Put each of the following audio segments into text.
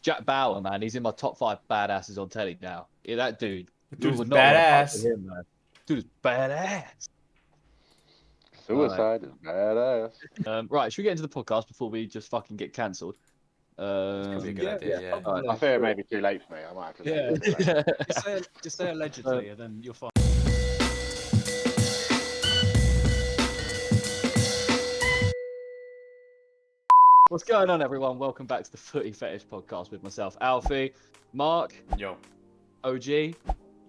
Jack Bauer, man, he's in my top 5 badasses on telly now. Yeah, that dude. Dude's would not wanna fuck with badass. him, man. Dude is badass. Suicide is badass. Right, should we get into the podcast before we just fucking get cancelled? Could be a good idea, yeah. I fear it may be too late for me. I might have to leave it too late. Just say allegedly, and then you'll find. What's going on, everyone? Welcome back to the Footy Fetish podcast with myself, Alfie, Mark, Yo. OG.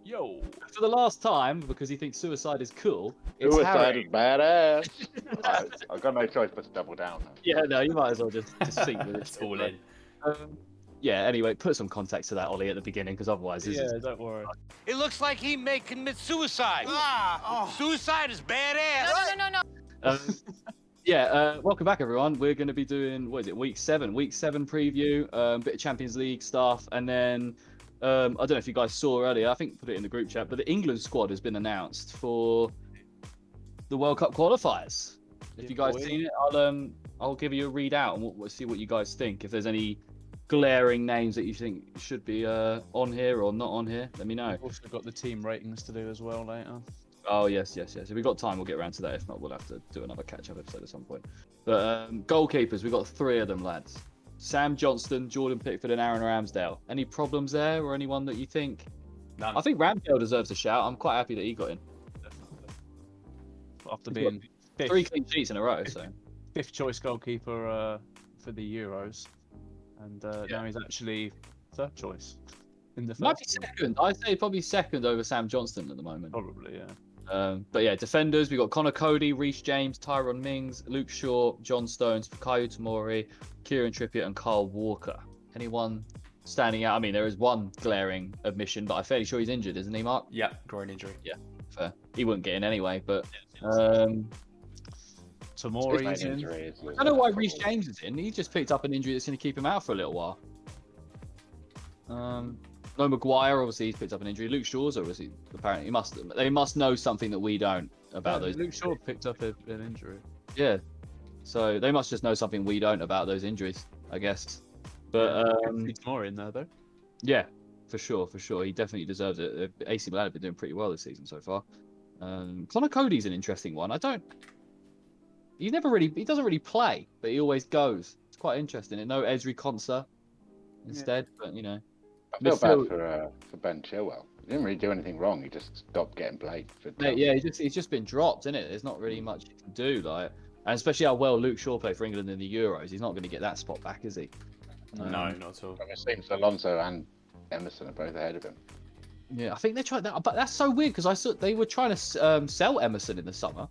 Yo. For the last time, because he thinks suicide is cool, it's Suicide Harry. is badass. I've got no choice but to double down. Yeah, no, you might as well just think with it. It's all in. Yeah, anyway, put some context to that, Ollie, at the beginning, because otherwise this is... Don't worry. It looks like he may commit suicide. Suicide is badass. No. Welcome back, everyone. We're going to be doing, what is it, week 7 preview, bit of Champions League stuff, and then, I don't know if you guys saw earlier, I think put it in the group chat, but the England squad has been announced for the World Cup qualifiers. If you guys seen it, I'll give you a readout and we'll see what you guys think. If there's any glaring names that you think should be on here or not on here, let me know. We've also got the team ratings to do as well later. Oh, yes. If we've got time, we'll get around to that. If not, we'll have to do another catch-up episode at some point. But goalkeepers, we've got 3 of them, lads. Sam Johnston, Jordan Pickford, and Aaron Ramsdale. Any problems there, or anyone that you think? None. I think Ramsdale deserves a shout. I'm quite happy that he got in. Definitely. After being 3 clean sheets in a row, so. 5th choice goalkeeper for the Euros, and now he's actually 3rd choice in the first. Might be second. I'd say probably second over Sam Johnston at the moment. Probably, yeah. But yeah, defenders, we've got Connor Cody, Reece James, Tyrone Mings, Luke Shaw, John Stones, Fikayo Tomori, Kieran Trippier, and Carl Walker. Anyone standing out? I mean, there is one glaring admission, but I'm fairly sure he's injured, isn't he, Mark? Yeah, groin injury. Yeah, fair. He wouldn't get in anyway, but... Tomori's in. I don't know why Reece James is in. He just picked up an injury that's going to keep him out for a little while. No Maguire, obviously he's picked up an injury. Luke Shaw's obviously, apparently, they must know something that we don't about those. Luke Shaw picked up an injury. Yeah, so they must just know something we don't about those injuries, I guess. But Tomori in there though. Yeah, for sure. He definitely deserves it. AC Milan have been doing pretty well this season so far. Connor Cody's an interesting one. He doesn't really play, but he always goes. It's quite interesting. And no Ezri Konsa instead, but you know. I feel bad for Ben Chilwell. He didn't really do anything wrong. He just stopped getting played. Yeah, he's just been dropped, isn't it? There's not really much he can do, like, and especially how well Luke Shaw played for England in the Euros. He's not going to get that spot back, is he? No, not at all. It seems Alonso and Emerson are both ahead of him. Yeah, I think they tried that, but that's so weird because I saw they were trying to sell Emerson in the summer.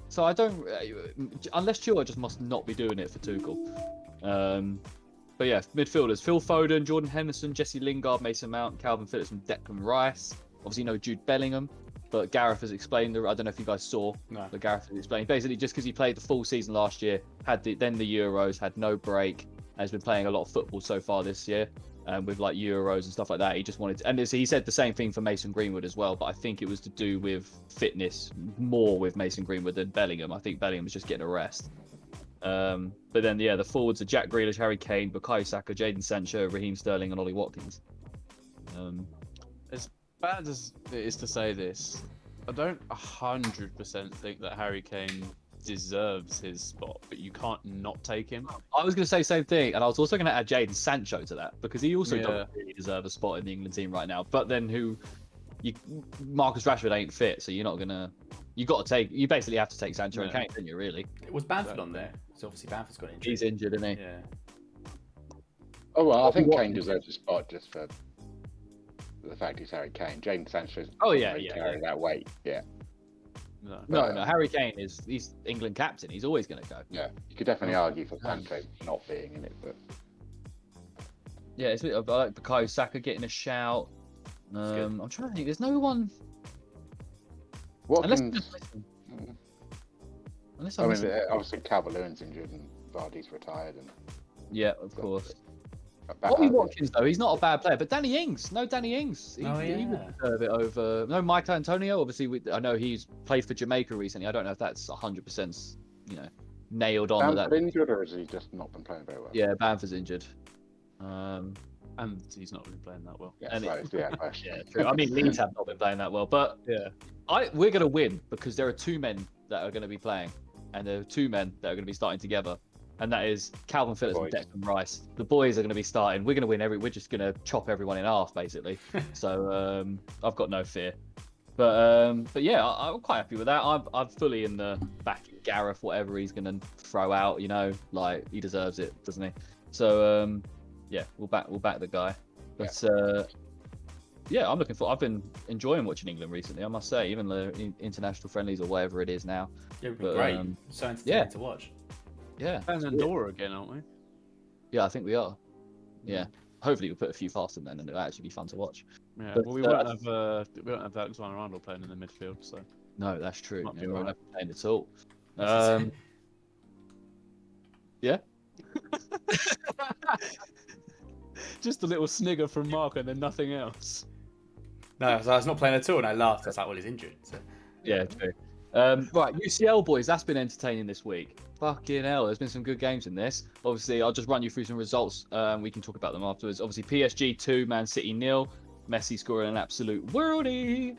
So I don't, unless Chilwell just must not be doing it for Tuchel. But yeah, midfielders: Phil Foden, Jordan Henderson, Jesse Lingard, Mason Mount, Calvin Phillips, and Declan Rice. Obviously, no Jude Bellingham, but Gareth has explained. I don't know if you guys saw, but Gareth has explained basically just because he played the full season last year, then the Euros, had no break, and has been playing a lot of football so far this year, with like Euros and stuff like that. He just wanted to, and he said the same thing for Mason Greenwood as well, but I think it was to do with fitness more with Mason Greenwood than Bellingham. I think Bellingham was just getting a rest. But then, the forwards are Jack Grealish, Harry Kane, Bukayo Saka, Jadon Sancho, Raheem Sterling, and Ollie Watkins. As bad as it is to say this, I don't 100% think that Harry Kane deserves his spot, but you can't not take him. I was going to say the same thing, and I was also going to add Jadon Sancho to that, because he also doesn't really deserve a spot in the England team right now. But then Marcus Rashford ain't fit, so you're not going to... You basically have to take Sancho and Kane, didn't you, really? Was Bamford on there? So obviously Bamford's got injured. He's injured, isn't he? Yeah. Oh, well, I think Kane deserves a spot just for the fact he's Harry Kane. James Sancho's carrying that weight, yeah. No, Harry Kane he's England captain. He's always going to go. Yeah, you could definitely argue for Sancho not being in it, but... Yeah, I like Bukayo Saka getting a shout. I'm trying to think. There's no one... Unless obviously Calvert-Lewin's injured and Vardy's retired. Yeah, of course. Ollie Watkins, though, he's not a bad player. But Danny Ings, he would deserve it over... No, Michael Antonio, obviously, I know he's played for Jamaica recently. I don't know if that's 100%, nailed on. Bamford injured, or has he just not been playing very well? Yeah, Bamford's injured. And he's not been playing that well. Yeah, And yeah, true. I mean, Leeds have not been playing that well, but Yeah. we're going to win because there are two men that are going to be playing, and there are two men that are going to be starting together, and that is Calvin Phillips and Declan Rice. The boys are going to be starting. We're going to win we're just going to chop everyone in half, basically. So I've got no fear. But yeah, I'm quite happy with that. I'm fully in the backing Gareth, whatever he's going to throw out. You know, like he deserves it, doesn't he? So yeah, we'll back the guy. But yeah, I'm looking for. I've been enjoying watching England recently. I must say, even the international friendlies or whatever it is now. Yeah, we've been great. So entertaining to watch. Yeah, Playing Andorra again, aren't we? yeah, I think we are. Yeah, hopefully we'll put a few past them then, and it'll actually be fun to watch. Yeah, But, well, we won't have Alexander-Arnold playing in the midfield, so. No, that's true. Might be Yeah, we won't alright. have to play at all. That's Yeah. Just a little snigger from Mark and then nothing else. No, so I was not playing at all, and I laughed. I was like, well, he's injured. So. Yeah, true. Right, UCL boys, that's been entertaining this week. Fucking hell, there's been some good games in this. Obviously, I'll just run you through some results. We can talk about them afterwards. Obviously, PSG 2, Man City 0. Messi scoring an absolute worldie.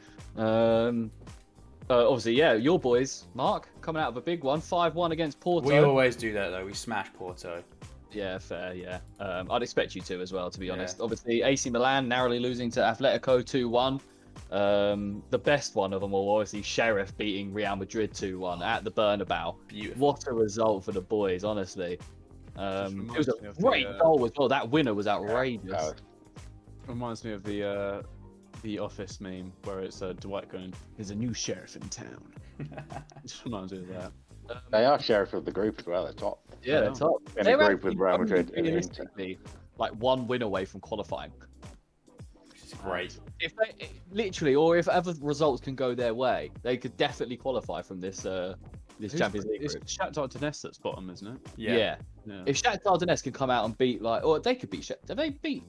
Obviously, yeah, your boys, Mark, coming out of a big one, 5-1 against Porto. We always do that, though. We smash Porto. Yeah, fair, yeah. I'd expect you to as well, to be honest. Yeah. Obviously, AC Milan narrowly losing to Atletico 2-1. The best one of them all, obviously, Sheriff beating Real Madrid 2-1 at the Bernabeu. Beautiful. What a result for the boys, honestly. It was reminds me a of great the, goal as well. That winner was outrageous. Reminds me of the Office meme where it's Dwight going, "There's a new sheriff in town." It just reminds me of that. They are sheriff of the group as well. They're top. Yeah, they're top. In a They're group with actually Real Madrid and Inter. realistically like one win away from qualifying. Which is great. If they literally, or if other results can go their way, they could definitely qualify from this Champions League It's group. Shakhtar Donetsk that's bottom, isn't it? Yeah. Yeah. If Shakhtar Donetsk can come out and beat or they could beat did they beat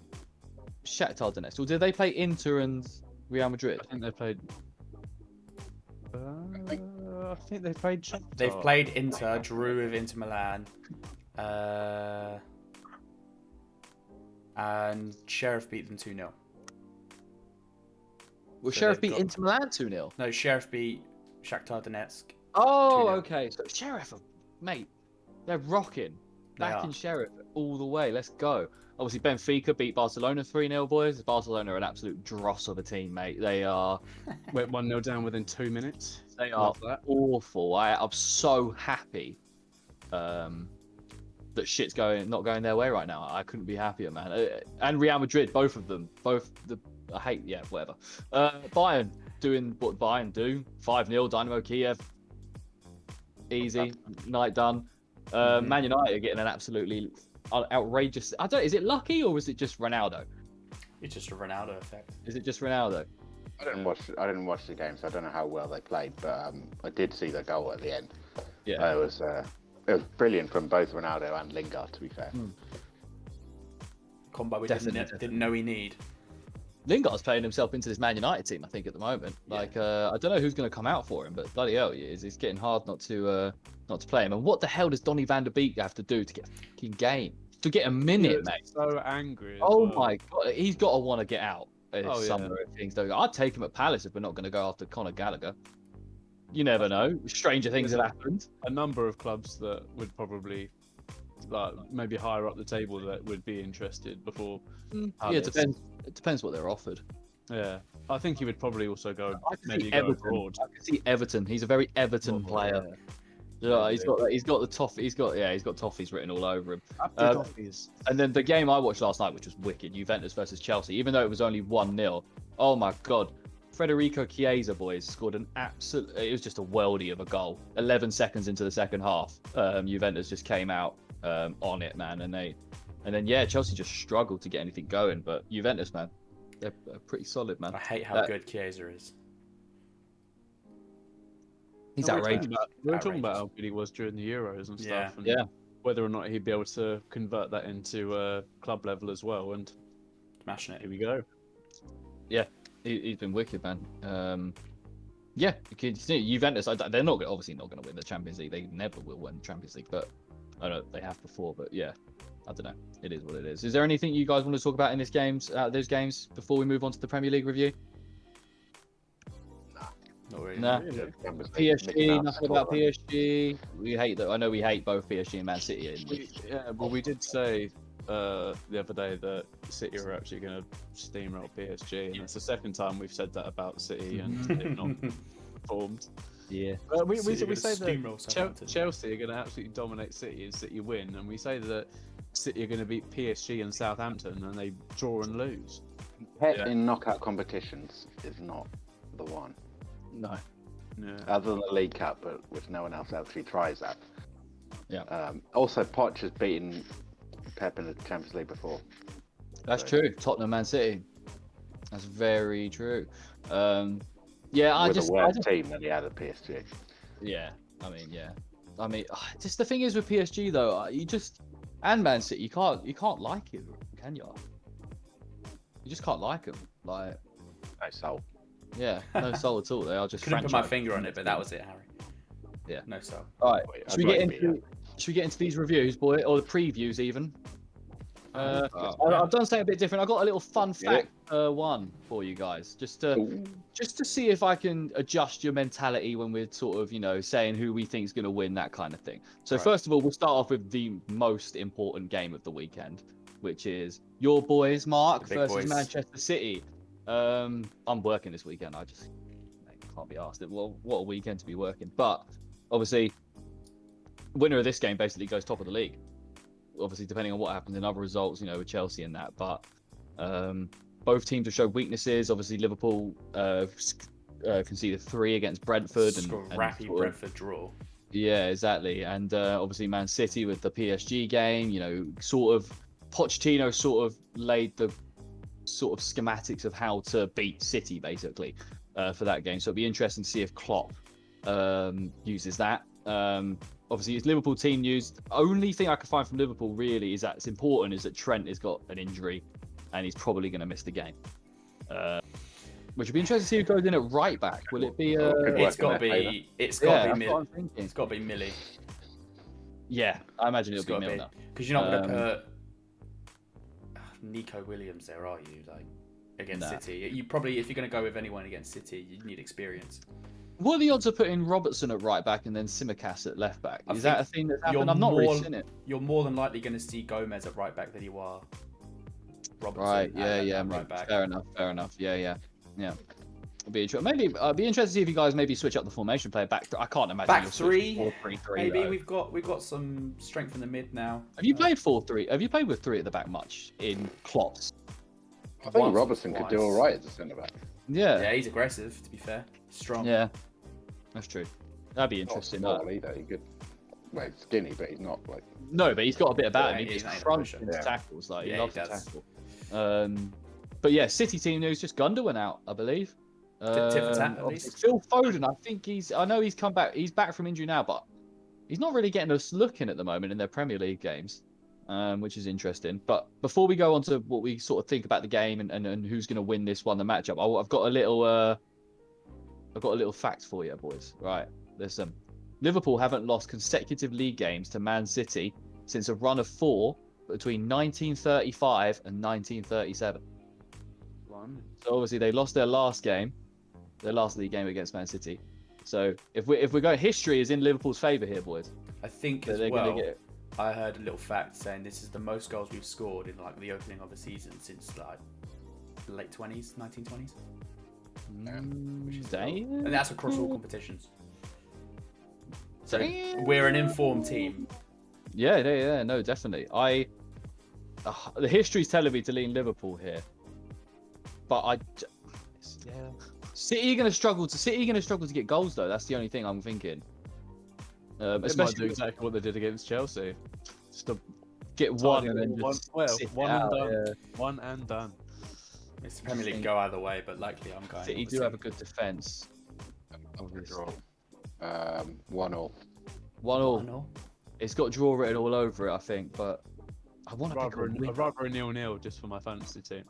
Shakhtar Donetsk, or did they play Inter and Real Madrid? I think they played. I think they played Shakhtar. They've played Inter, drew with Inter Milan. And Sheriff beat them 2-0. Well, So Sheriff they've beat got- Inter Milan 2-0. No, Sheriff beat Shakhtar Donetsk. Oh, 2-0. okay. So Sheriff, mate, they're rocking. They Backing are. Sheriff all the way. Let's go. Obviously, Benfica beat Barcelona 3-0, boys. Barcelona are an absolute dross of a team, mate. They are Went 1-0 down within 2 minutes. they are Love that. awful. I'm so happy that shit's not going their way right now. I couldn't be happier, man. And Real Madrid, both of them, I hate, yeah, whatever. Bayern doing what Bayern do, 5-0, Dynamo Kiev, easy, night done. Man United are getting an absolutely outrageous. Is it lucky or is it just Ronaldo? It's just a Ronaldo effect. Is it just Ronaldo? I didn't watch the game, so I don't know how well they played, but I did see the goal at the end. Yeah. It was brilliant from both Ronaldo and Lingard, to be fair. Combo we Definitely. didn't know we need. Lingard's playing himself into this Man United team, I think, at the moment. Yeah. Like, I don't know who's going to come out for him, but bloody hell, it's getting hard not to play him. And what the hell does Donny van der Beek have to do to get a fucking game? To get a minute, mate? So angry. as Oh well. my god, he's got to want to get out this Oh, yeah. summer if things don't go. I'd take him at Palace if we're not going to go after Conor Gallagher. You never know. Stranger things have happened. A number of clubs that would probably, like, maybe higher up the table that would be interested before. Yeah, Palace. it depends. It depends what they're offered. Yeah, I think he would probably also go I can maybe see go Everton. abroad. I can see Everton. He's a very Everton player. Yeah, he's got the toffee. He's got toffees written all over him. And then the game I watched last night, which was wicked, Juventus versus Chelsea. Even though it was only 1-0, oh my god, Federico Chiesa, boys, scored an absolute. It was just a worldie of a goal. 11 seconds into the second half, Juventus just came out on it, man, and then Chelsea just struggled to get anything going. But Juventus, man, they're pretty solid, man. I hate how good Chiesa is. He's We were outrageous. talking about how good he was during the Euros and Yeah. stuff, and Yeah. whether or not he'd be able to convert that into club level as well. And Smashing it. here we go. He's been wicked, man. Yeah, you can see Juventus. They're obviously not going to win the Champions League. They never will win the Champions League, but I know they have before. But yeah, I don't know. It is what it is. Is there anything you guys want to talk about in those games before we move on to the Premier League review? Not really. Nah. Yeah, PSG, nothing about PSG. We hate that. I know we hate both PSG and Man City. We did say the other day that City are actually going to steamroll PSG, and it's the second time we've said that about City, and they've not performed. Yeah. We say steamroll that Southampton. Chelsea are going to absolutely dominate City and City win, and we say that City are going to beat PSG and Southampton, and they draw and lose. Pep in knockout competitions is not the one. No. Yeah. Other than the League Cup, but which no one else actually tries that. Yeah. Also, Poch has beaten Pep in the Champions League before. That's true. Tottenham, Man City. That's very true. Yeah, With a worse team than he had at PSG. Yeah, I mean, just the thing is with PSG though, and Man City, you can't like it, can you? You just can't like them. Like, No soul. yeah, no soul at all. They are just. Couldn't put my franchise. finger on it, but that was it, Harry. Yeah. No soul. All right. Wait, Should we get into these reviews, boy, or the previews even? I've done something a bit different. I got a little fun fact one for you guys, just to see if I can adjust your mentality when we're sort of saying who we think is going to win, that kind of thing. So first of all, we'll start off with the most important game of the weekend, which is your boys, Mark, versus Manchester City. I'm working this weekend. I just can't be asked. Well, what a weekend to be working. But obviously, winner of this game basically goes top of the league. Obviously, depending on what happens in other results, with Chelsea and that. But both teams have showed weaknesses. Obviously, Liverpool conceded 3 against Brentford. And rappy Brentford draw. Yeah, exactly. And obviously, Man City with the PSG game, sort of Pochettino sort of laid the sort of schematics of how to beat City, basically, for that game. So it'll be interesting to see if Klopp uses that. Obviously, it's Liverpool team news. Only thing I can find from Liverpool really is that it's important is that Trent has got an injury and he's probably going to miss the game. Which would be interesting to see who goes in at right back. Will it be? It's got to be. It's got to be Millie. It's got to be Millie. Yeah, I imagine it'll be Milner. Because you're not going to put Nico Williams there, are you? Like against City, you probably, if you're going to go with anyone against City, you need experience. What are the odds of putting Robertson at right back and then Tsimikas at left back? Is that a thing that's happened? I'm not really seen it. You're more than likely going to see Gomez at right back than you are Robertson. Right, yeah, right back. Fair enough. Yeah. It'll be interesting. Maybe be interested to see if you guys maybe switch up the formation, play back. I can't imagine back 3. 4-3-3. Maybe we've got some strength in the mid now. Have you played 4-3? Have you played with 3 at the back much in Klopp's? I think Robertson could do all right as a centre back. Yeah, he's aggressive. To be fair, strong. Yeah. That's true. That'd be interesting. Not small either. He could. Well, he's skinny, but he's not like. No, but he's got a bit about him. He's He's crunching into tackles. Like he loves to does. tackle. But yeah, City team news. Just Gundogan went out, I believe. Tit for tat, at least. Phil Foden. I think I know he's come back. He's back from injury now, but he's not really getting us looking at the moment in their Premier League games, which is interesting. But before we go on to what we sort of think about the game and who's going to win this one, the matchup, I've got a little fact for you, boys. Right. Listen, Liverpool haven't lost consecutive league games to Man City since a run of 4 between 1935 and 1937. So obviously they lost their last league game against Man City. So if we're going, history is in Liverpool's favour here, boys. I think So as they're well. gonna get. I heard a little fact saying this is the most goals we've scored in like the opening of the season since like late 1920s. Which is Damn. and that's across all competitions. So Damn. we're an informed team. Yeah, no, definitely. The history's telling me to lean Liverpool here, but City are going to struggle to get goals though. That's the only thing I'm thinking. Especially do exactly what they did against Chelsea. Just to get one and then just sit one out, and done. yeah. One and done. It's the Premier League go either way, but likely I'm going. City do have a good defence. 1-1. 1-1. It's got draw written all over it, I think, but I want to pick a win. I'd rather a 0-0 just for my fantasy team.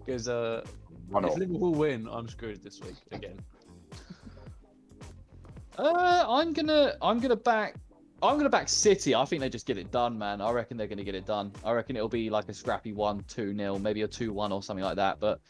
Because if 1-1. Liverpool win, I'm screwed this week again. I'm gonna back I'm going to back City. I think they just get it done, man. I reckon they're going to get it done. I reckon it'll be like a scrappy 1-2-0, maybe a 2-1 or something like that. But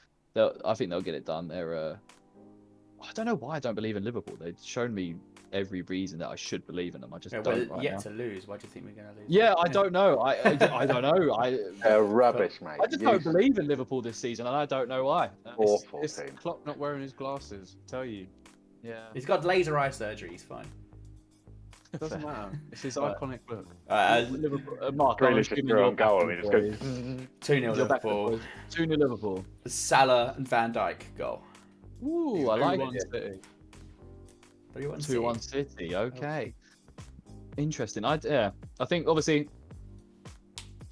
I think they'll get it done. I don't know why I don't believe in Liverpool. They've shown me every reason that I should believe in them. I just don't right yet now. to lose. Why do you think we're going to lose? Yeah, I don't know. I don't know. They're rubbish, mate. I just don't believe in Liverpool this season, and I don't know why. Awful It's team. Klopp not wearing his glasses. Tell you. Yeah. He's got laser eye surgery. He's fine. Doesn't matter. It's his iconic look. Liverpool, Mark, Grealish just threw on goal. I mean, it's good. 2-0 Liverpool. 2-0 Liverpool. Salah and Van Dijk goal. Ooh, I like 2-1 it. City. 3-1 2-1 City. Okay. Interesting. I think obviously,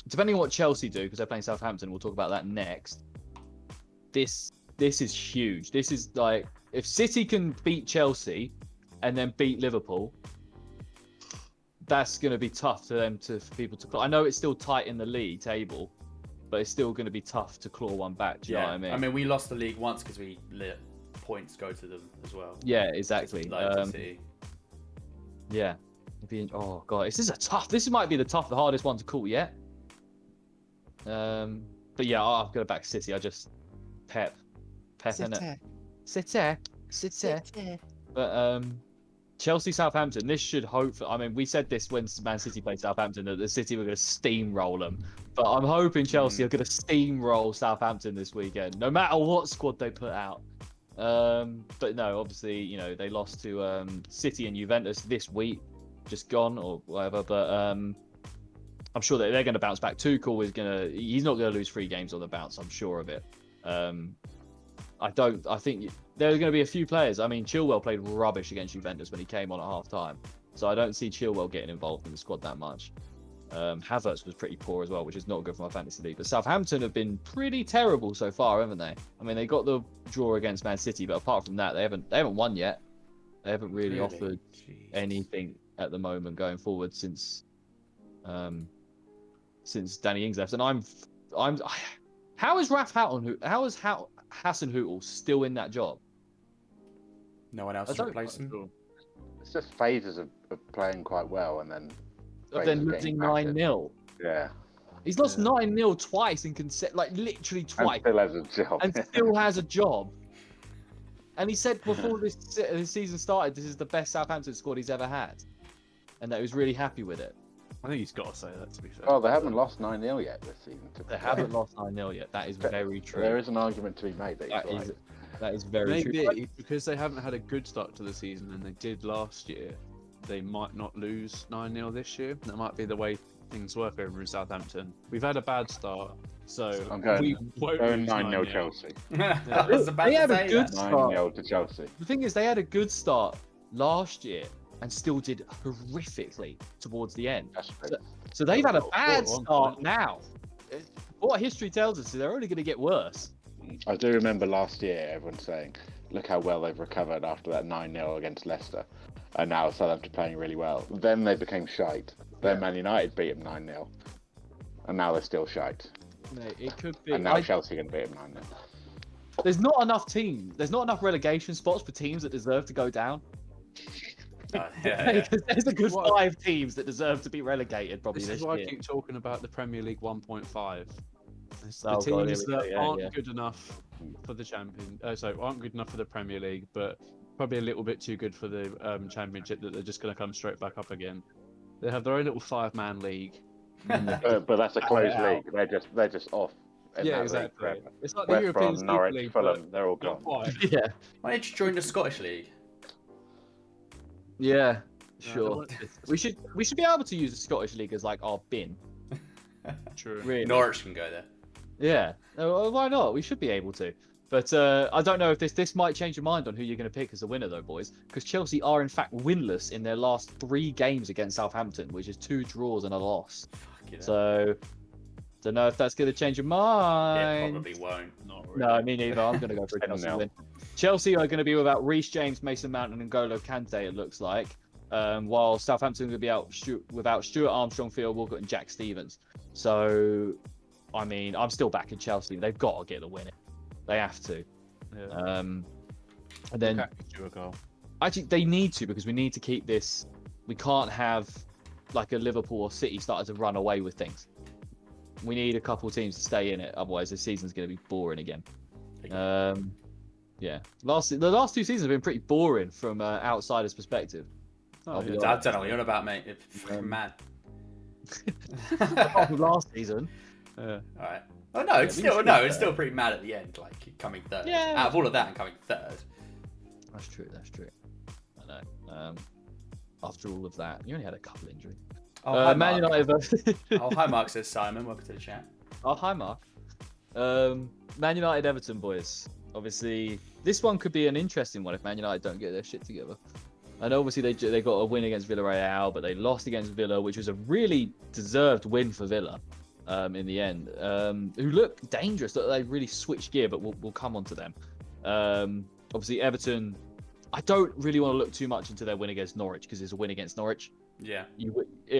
depending on what Chelsea do, because they're playing Southampton, we'll talk about that next. This is huge. This is like, if City can beat Chelsea and then beat Liverpool, that's going to be tough for people to claw. I know it's still tight in the league table, but it's still going to be tough to claw one back. Do you know what I mean? I mean, we lost the league once because we let points go to them as well. Yeah, exactly. City. Yeah. Oh god, this might be the hardest one to call yet. But yeah, I'm gonna back City. I just Pep in it. City. But Chelsea, Southampton. This should hopefully. I mean, we said this when Man City played Southampton that the City were going to steamroll them. But I'm hoping Chelsea are going to steamroll Southampton this weekend, no matter what squad they put out. But no, obviously, they lost to City and Juventus this week, just gone or whatever. But I'm sure that they're going to bounce back. Tuchel he's not going to lose 3 games on the bounce. I'm sure of it. I think there are going to be a few players. I mean, Chilwell played rubbish against Juventus when he came on at half time. So I don't see Chilwell getting involved in the squad that much. Havertz was pretty poor as well, which is not good for my fantasy league. But Southampton have been pretty terrible so far, haven't they? I mean, they got the draw against Man City, but apart from that, they haven't won yet. They haven't really offered anything at the moment going forward since Danny Ings left. And how is Hasenhüttl still in that job? No one else to replace him. It's just phases of playing quite well and then losing 9-0. Yeah. He's lost 9-0 twice in literally twice. And still has a job. And still has a job. And he said before this season started, this is the best Southampton squad he's ever had, and that he was really happy with it. I think he's got to say that, to be fair. Oh, they haven't lost 9-0 yet this season. They haven't lost 9-0 yet. That is very true. There is an argument to be made that is very true. Maybe because they haven't had a good start to the season and they did last year, they might not lose 9-0 this year. That might be the way things work over in Southampton. We've had a bad start, so I'm going we won't lose 9-0 Chelsea. I was about They to had a say good that. start. 9-0 to Chelsea. The thing is, they had a good start last year and still did horrifically towards the end. That's true. So they've had a bad one start point. now. What history tells us is they're only going to get worse. I do remember last year everyone saying, look how well they've recovered after that 9-0 against Leicester. And now Southampton playing really well. Then they became shite. Then Man United beat them 9-0. And now they're still shite. Mate, it could be. And now Chelsea are going to beat them 9-0. There's not enough teams. There's not enough relegation spots for teams that deserve to go down. There's a good 5 teams that deserve to be relegated probably This this is why year. I keep talking about the Premier League 1.5. It's Oh, the God, teams here we that go, aren't good enough for the aren't good enough for the Premier League, but probably a little bit too good for the Championship, that they're just going to come straight back up again. They have their own little 5-man league. But that's a closed league. They're just off. in Yeah, that exactly. league forever. It's like the West European Brom, Super Norwich, League, Fulham, they're all but not gone. quite. Yeah. Why don't you join the Scottish League? Yeah. No, Sure. We should be able to use the Scottish League as like our bin. True. Really. Norwich can go there. Yeah. Why not? We should be able to. But I don't know if this might change your mind on who you're going to pick as the winner, though, boys. Because Chelsea are, in fact, winless in their last 3 games against Southampton, which is 2 draws and a loss. So, don't know if that's going to change your It mind. probably won't. Not really. No, me neither. I'm going to go for a Chelsea 10-0. win. Chelsea are going to be without Reece James, Mason Mount, and N'Golo Kante, it looks like. While Southampton are going to be without Stuart Armstrong, Theo Walcott, and Jack Stevens. So, I mean, I'm still backing Chelsea. They've got to get the win. They have to. Yeah. And then Lukaku drew a goal. actually they need to, because we need to keep this. We can't have like a Liverpool or City started to run away with things. We need a couple of teams to stay in it, otherwise the season's going to be boring again. Yeah, the last 2 seasons have been pretty boring from outsiders' perspective. I don't know what you're on about, mate. It's fucking mad. Apart from last season. All right. Oh no, it's still pretty mad at the end, like coming third. Yeah. Out of all of that and coming third. That's true. I know. After all of that, you only had a couple injuries. Oh, Man United versus... Oh, hi, Mark, says Simon. Welcome to the chat. Oh, hi, Mark. Man United Everton, boys. Obviously, this one could be an interesting one if Man United don't get their shit together. And obviously, they got a win against Villarreal, but they lost against Villa, which was a really deserved win for Villa in the end. Who look dangerous. They really switched gear, but we'll come on to them. Obviously, Everton, I don't really want to look too much into their win against Norwich because it's a win against Norwich. Yeah.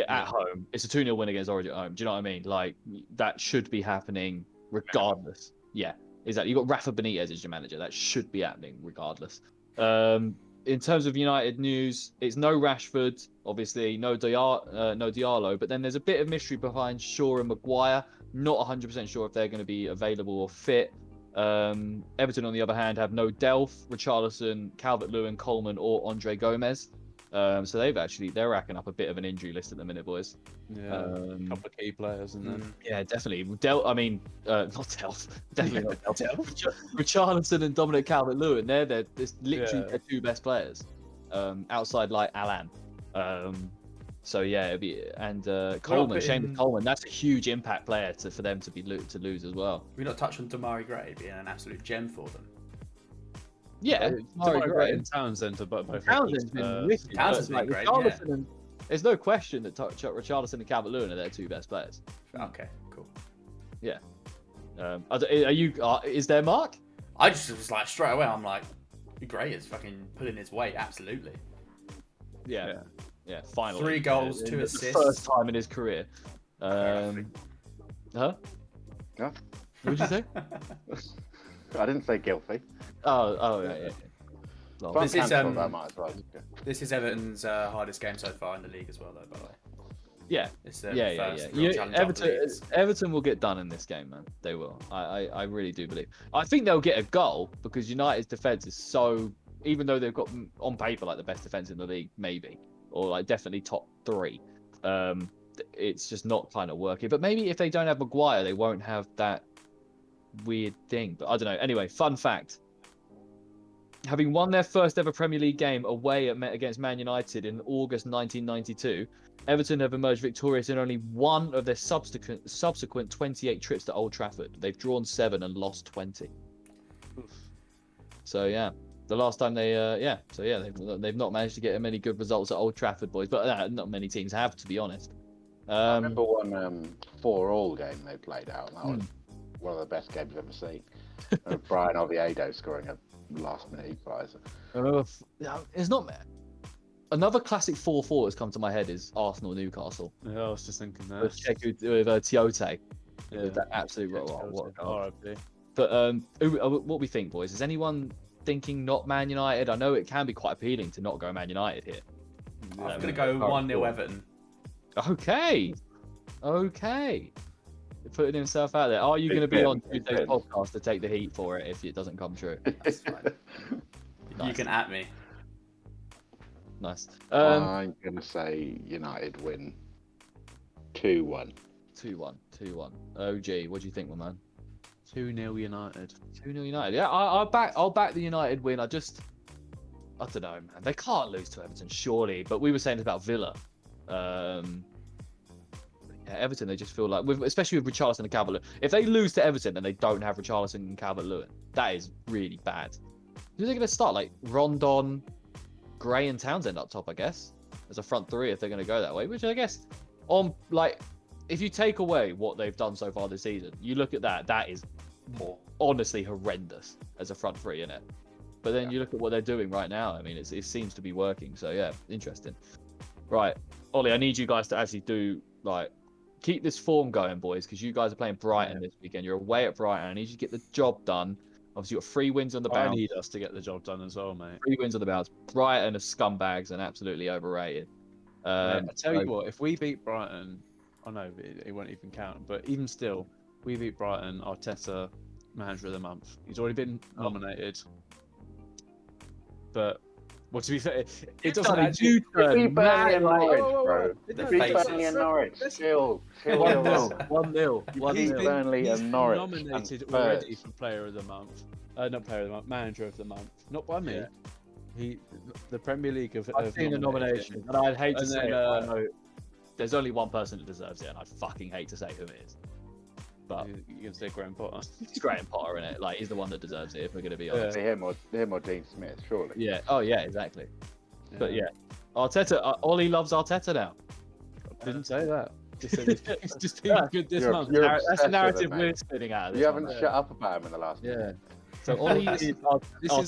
At home, it's a 2-0 win against Norwich at home. Do you know what I mean? Like, that should be happening regardless. Yeah, exactly. You've got Rafa Benitez as your manager. That should be happening regardless. In terms of United news, it's no Rashford, obviously, no Diallo, but then there's a bit of mystery behind Shaw and Maguire. Not 100% sure if they're going to be available or fit. Everton, on the other hand, have no Delph, Richarlison, Calvert-Lewin, Coleman, or Andre Gomez. So they're racking up a bit of an injury list at the minute, boys. Yeah, a couple of key players, and then yeah, definitely. Not Delph. Definitely not Delph. Richarlison and Dominic Calvert-Lewin. They're literally their 2 best players, outside like Alan. So yeah, it'd be Coleman, Seamus Coleman. That's a huge impact player for them to lose as well. We not touched on Damari Gray being an absolute gem for them. Yeah, Gray and Townsend are both. Townsend's been wicked. Townsend's been great. And, there's no question that Richarlison and Calvert-Lewin are their 2 best players. Okay, cool. Yeah. Is there Mark? I just was like straight away. I'm like, Gray is fucking pulling his weight. Absolutely. Yeah. Finally. 3 goals, 2 assists. The first time in his career. Huh? Huh? What did you say? I didn't say guilty. Oh, yeah. Well, This is Everton's hardest game so far in the league as well, though. By the way. Yeah. It's their first real challenge after Leeds. Everton will get done in this game, man. They will. I really do believe. I think they'll get a goal because United's defense is so. Even though they've got on paper like the best defense in the league, maybe, or like definitely top 3. It's just not kind of working. But maybe if they don't have Maguire, they won't have that weird thing. But I don't know. Anyway, fun fact. Having won their first ever Premier League game away against Man United in August 1992, Everton have emerged victorious in only one of their subsequent 28 trips to Old Trafford. They've drawn 7 and lost 20. So yeah, the last time they've not managed to get many good results at Old Trafford, boys. But not many teams have, to be honest. I remember one 4-4 game they played out. That was one of the best games I've ever seen. Brian Oviedo scoring a last-minute equaliser. It's not. Another classic 4-4 that's come to my head is Arsenal-Newcastle. Yeah, I was just thinking that. With Tiote. Yeah. With that absolute what a goal. RIP. But what we think, boys? Is anyone thinking not Man United? I know it can be quite appealing to not go Man United here. I'm going to go 1-0 Everton. Okay. Putting himself out there. Are you going to be on Tuesday's podcast to take the heat for it if it doesn't come true? That's fine. Nice. You can at me. Nice. I'm going to say United win 2-1. 2-1. OG, what do you think, my man? 2-0 United. 2-0 United. Yeah, I'll back the United win. I don't know, man. They can't lose to Everton, surely. But we were saying this about Villa. Everton, they just feel like, especially with Richarlison and Calvert-Lewin, if they lose to Everton and they don't have Richarlison and Calvert-Lewin, that is really bad. Who's they going to start? Like Rondon, Gray, and Townsend up top, I guess, as a front 3 if they're going to go that way. Which I guess, if you take away what they've done so far this season, you look at that is honestly horrendous as a front 3, isn't it? But then you look at what they're doing right now. I mean, it seems to be working. So yeah, interesting. Right, Ollie, I need you guys to actually keep this form going, boys, because you guys are playing Brighton this weekend. You're away at Brighton. I need you to get the job done. Obviously, you've got 3 wins on the bounce. I need us to get the job done as well, mate. 3 wins on the bounce. Brighton are scumbags and absolutely overrated. I tell you so- what, if we beat Brighton, I know it won't even count, but even still, we beat Brighton, Arteta, Manager of the Month. He's already been nominated. But, well, to be fair, it doesn't actually. Beat Burnley and Norwich, whoa, bro. The Beat faces. Burnley and Norwich. Chill. 1-0. 1-0. He's 1-0. been, Burnley he's and been Norwich nominated and already Spurs. for Player of the Month. Not Player of the Month, Manager of the Month. Not by me. Yeah. The Premier League have. I've have seen the nominated nomination, him. and I'd hate to And say then, it, but I know there's only one person that deserves it, and I fucking hate to say who it is. But You can say Graham Potter. it's Graham Potter, in it. Like, he's the one that deserves it, if we're going to be honest. Him or Dean Smith, surely. Yeah. Oh, yeah, exactly. But yeah, Arteta. Ollie loves Arteta now. Didn't say that. Just said it's just been good this You're- month. you're That's obsessed the with narrative him, mate. we're spinning out of this. You one, haven't mate. shut up about him in the last. Yeah. So Ollie is This is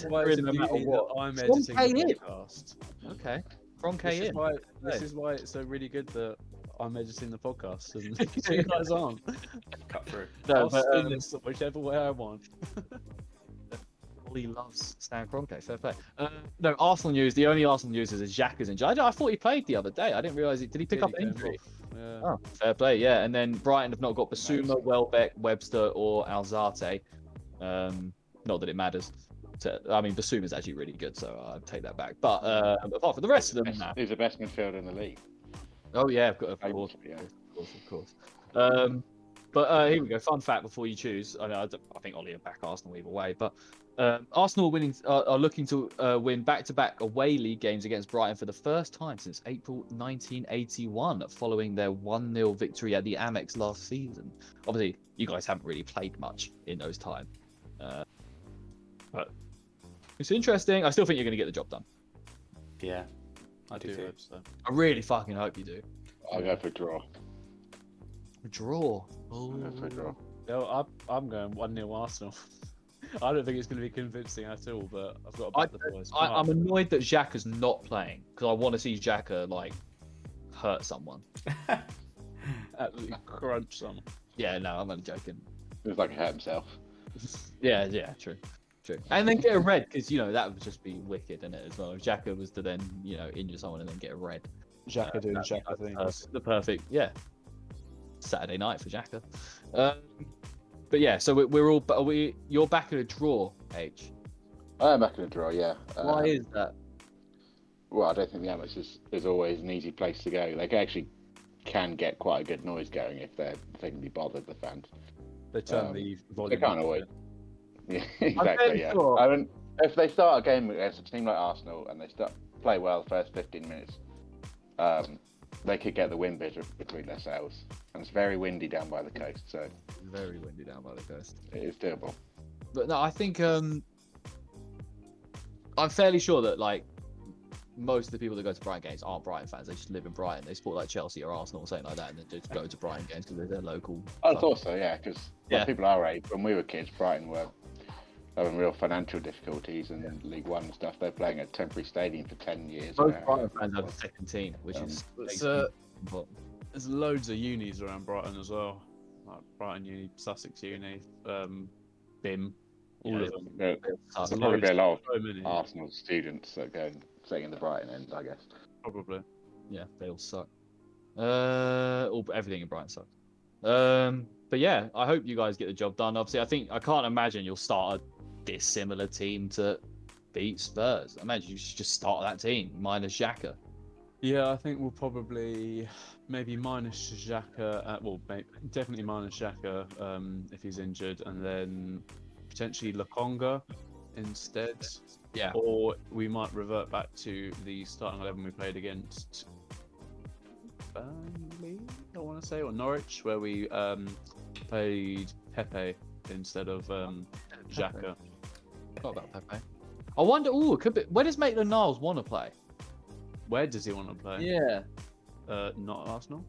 Arteta why it's in a no matter beauty what. that I'm From editing K the in. podcast. Okay. From This K is in. why this is why it's so really good that I'm editing the podcast and you guys aren't. Cut through. No, I'll but spin this whichever way I want. Ollie loves Stan Kroenke. Fair play. No, Arsenal news. The only Arsenal news is that Xhaka's injured. I thought he played the other day. I didn't realise it. Did he pick up Clearly came injury? off. Yeah. Oh, fair play, yeah. And then Brighton have not got Basuma, Welbeck, Webster, or Alzate. Not that it matters. I mean, Basuma's actually really good, so I'll take that back. But apart from the rest of them, nah. He's the best midfielder in the league. Oh yeah, of course, Yeah. of course. But here we go. Fun fact before you choose. I think Ollie will back Arsenal either way. But Arsenal are looking to win back-to-back away league games against Brighton for the first time since April 1981, following their 1-0 victory at the Amex last season. Obviously, you guys haven't really played much in those times, but it's interesting. I still think you're going to get the job done. Yeah, I I do do too. hope so. I really fucking hope you do. I'll go for a draw. A draw. I'll go for a draw. No, I'm going 1-0 Arsenal. I don't think it's going to be convincing at all, but I've got to back the boys. I'm annoyed that Xhaka's not playing because I want to see Xhaka like hurt someone. Absolutely crunch someone. Yeah, no, I'm only joking. It was like he hurt himself. Yeah, true. And then get a red because that would just be wicked, in it as well. If Xhaka was to then injure someone and then get a red. Xhaka doing that'd be Xhaka things. The perfect, Saturday night for Xhaka. But yeah, so we're all. You're back at a draw, H. I am back in a draw, yeah. Why is that? Well, I don't think the Amex is always an easy place to go. They actually can get quite a good noise going if they can be bothered, the fans. They turn the They volume. can't up. always. Yeah, exactly, yeah. sure. I mean, if they start a game against a team like Arsenal and they play well the first 15 minutes, they could get the wind between their sails. And it's very windy down by the coast, so Very windy down by the coast. it is doable. But no, I think I'm fairly sure that like most of the people that go to Brighton games aren't Brighton fans. They just live in Brighton. They support like Chelsea or Arsenal or something like that, and then just go to Brighton games because they're their local. I thought so, yeah, because Yeah. people our age, when we were kids, Brighton were having real financial difficulties and in League One and stuff. They're playing at a temporary stadium for 10 years. Most now. Brighton fans have a second team, which is. It's, basically- There's loads of unis around Brighton as well. Like Brighton Uni, Sussex Uni, BIM, all of them. There'll There's probably be a lot of So many, Arsenal students that go and stay in the Brighton end, I guess. probably. Yeah, they all suck. Everything in Brighton sucks. But yeah, I hope you guys get the job done. Obviously, I can't imagine you'll start a dissimilar team to beat Spurs. I imagine you should just start that team minus Xhaka. Yeah, I think we'll probably maybe minus Xhaka. Definitely minus Xhaka if he's injured, and then potentially Lokonga instead. Yeah. Or we might revert back to the starting 11 we played against Burnley, I want to say, or Norwich, where we played Pepe instead of Xhaka. What about Pepe? I wonder. Oh, could be. Where does Maitland-Niles want to play? Where does he want to play? Yeah. Not Arsenal.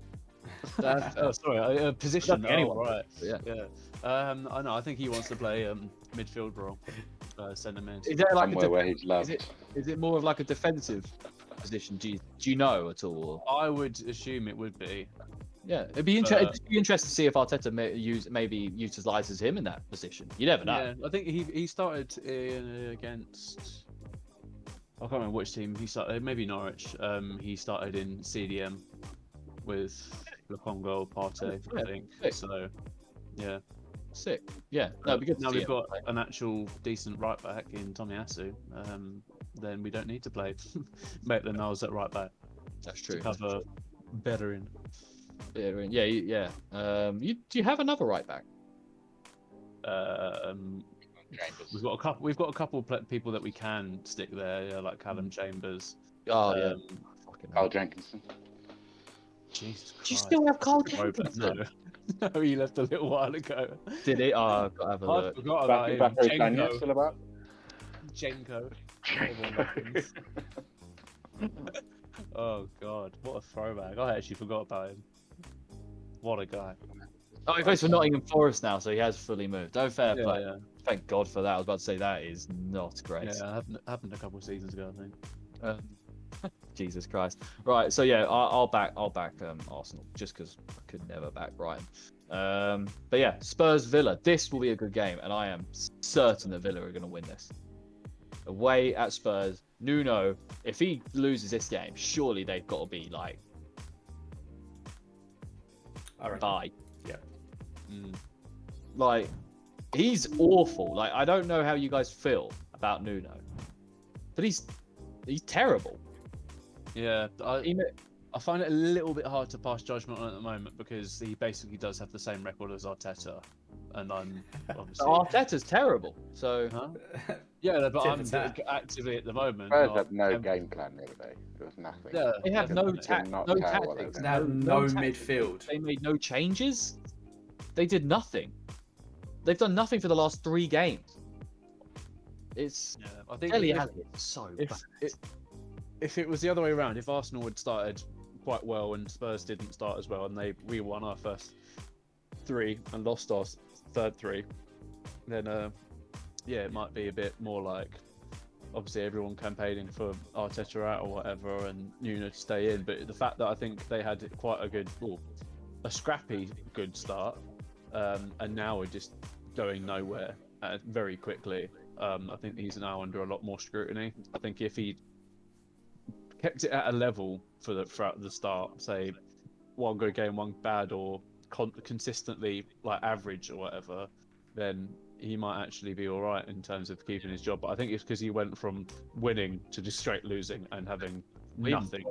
That's, Oh, sorry, position. Could be anyone. Oh, right. Yeah. Yeah. I know. I think he wants to play midfield role, centre mid. Is that like Somewhere where he's loved. is it more of like a defensive position? Do you know at all? I would assume it would be. Yeah, it'd be interesting to see if Arteta maybe utilises him in that position. You never know. Yeah, I think he started against I can't remember which team he started. Maybe Norwich. He started in CDM with Lukongo, Partey, I think. sick. So, yeah. Sick. Yeah. No, it'd be good to Now see we've him got play. an actual decent right back in Tomiyasu. Then we don't need to play Maitland-Niles at right back That's to true. cover Bellerin. Yeah. Do you have another right back? We've got a couple people that we can stick there, yeah, like Callum Chambers. Oh yeah. Um, Fucking Carl hell. Jenkinson. Jesus Christ. Do you still have Carl Robert, Jenkinson? no. No, he left a little while ago. Did he? Oh, I've got to have a I look. forgot about him. Bakary Sagna still about? Jenko. Oh god, what a throwback! I actually forgot about him. What a guy. Oh, he plays for Nottingham Forest now, so he has fully moved. Oh, fair Yeah, play. yeah, Thank God for that. I was about to say that is not great. yeah. Happened a couple of seasons ago, I think. Jesus Christ. Right, so yeah, I'll back Arsenal just because I could never back Brighton. But yeah, Spurs Villa. This will be a good game, and I am certain that Villa are going to win this. Away at Spurs, Nuno. If he loses this game, surely they've got to be like I reckon. bye. Yeah. Like he's awful. Like I don't know how you guys feel about Nuno, but he's terrible. Yeah, I find it a little bit hard to pass judgment on at the moment because he basically does have the same record as Arteta, and I'm obviously. Arteta's terrible. So Huh? Yeah, but Tit I'm for tat. actively at the moment. Spurs not- had no game plan the other day. There was nothing. Yeah, they have no Could not tell what they tactics. were Now, no tactics. midfield. They made no changes. They did nothing. They've done nothing for the last 3 games. It's Yeah, I think Dele if- Alli is so if bad. if it was the other way around, if Arsenal had started quite well and Spurs didn't start as well, and we won our first 3 and lost our third 3, then yeah, it might be a bit more like obviously everyone campaigning for Arteta out or whatever, and Nuno to stay in. But the fact that I think they had quite a scrappy good start, and now we're just going nowhere very quickly. I think he's now under a lot more scrutiny. I think if he kept it at a level throughout the start, say one good game, one bad, or consistently like average or whatever, then he might actually be all right in terms of keeping his job. But I think it's because he went from winning to just straight losing and having nothing.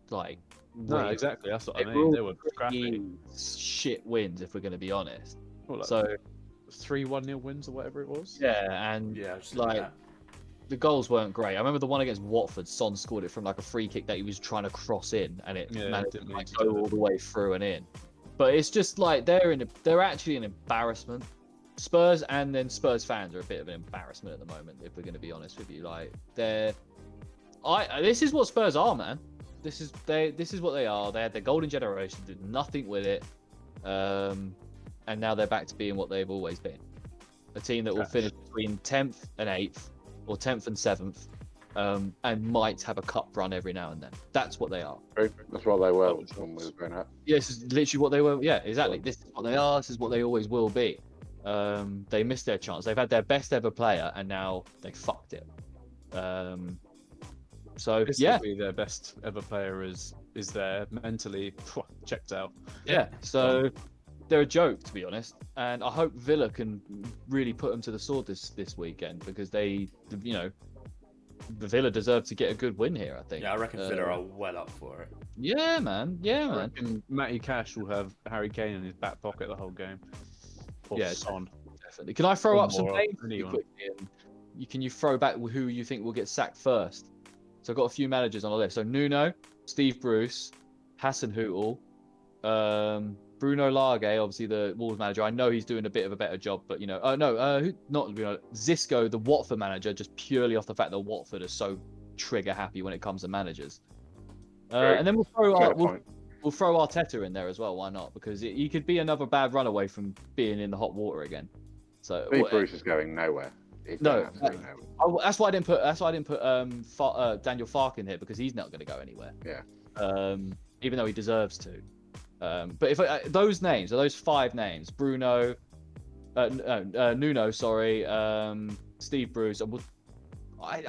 Like No, really- exactly. That's what I They mean. were They were scrappy. pretty shit wins, if we're going to be honest. What, like So 3-1-0 wins or whatever it was. yeah, and Yeah, just like the goals weren't great. I remember the one against Watford. Son scored it from like a free kick that he was trying to cross in, and it Yeah, managed didn't to mean like, to go do all it. the way through and in. But it's just like they're actually an embarrassment. Spurs and then Spurs fans are a bit of an embarrassment at the moment, if we're going to be honest with you. Like this is what Spurs are, man. This is what they are. They had their golden generation, did nothing with it, and now they're back to being what they've always been. A team that will Trash. finish between 10th and 8th, or 10th and 7th, and might have a cup run every now and then. That's what they are. That's what they were Oh, when we were growing up. Yeah, this is literally what they were. Yeah, exactly. This is what they are. This is what they always will be. They missed their chance. They've had their best ever player, and now they fucked it. So yeah, Basically, their best ever player is there mentally checked out. yeah. So they're a joke, to be honest. And I hope Villa can really put them to the sword this weekend, because the Villa deserve to get a good win here. I think. Yeah, I reckon Villa are well up for it. Yeah, man. Yeah, I man. reckon Matty Cash will have Harry Kane in his back pocket the whole game. Or Yeah, Son. Definitely. Can I throw Or up some more, names really anyone. quickly? And can you throw back who you think will get sacked first? So I've got a few managers on the list. So Nuno, Steve Bruce, Hassan Hootel, Bruno Lage, obviously the Wolves manager. I know he's doing a bit of a better job, but not Bruno, Zisco, the Watford manager, just purely off the fact that Watford are so trigger happy when it comes to managers. And then we'll throw Arteta in there as well. Why not? Because he could be another bad run away from being in the hot water again. So Steve Bruce is going nowhere. He's No, going absolutely nowhere. that's why I didn't put Daniel Farke in here, because he's not going to go anywhere. Yeah. Even though he deserves to. But if those names are those 5 names: Bruno, Nuno, sorry, Steve Bruce. I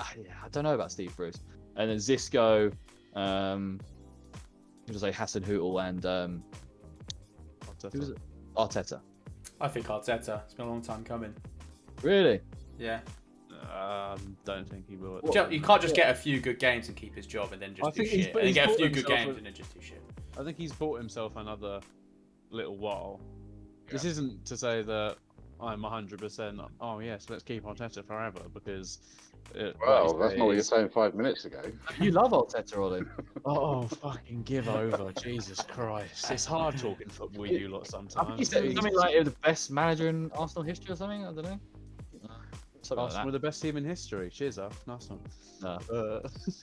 don't know about Steve Bruce. And then Zisco, who was like Hassan Hootel and who was it? Arteta. I think Arteta. It's been a long time coming. Really? Yeah. Don't think he will. You can't just get a few good games and keep his job and then just do shit. And then get a few good games and then just do shit. I think he's bought himself another little while. Yeah. This isn't to say that I'm 100%. Oh yes, let's keep Arteta forever because. Well, that's not what you were saying 5 minutes ago. You love Arteta, Ollie. Oh, fucking give over, Jesus Christ! It's hard talking football with you lot sometimes. He said something like the best manager in Arsenal history or something. I don't know. Arsenal were the best team in history. Cheers, up. Nice one. No,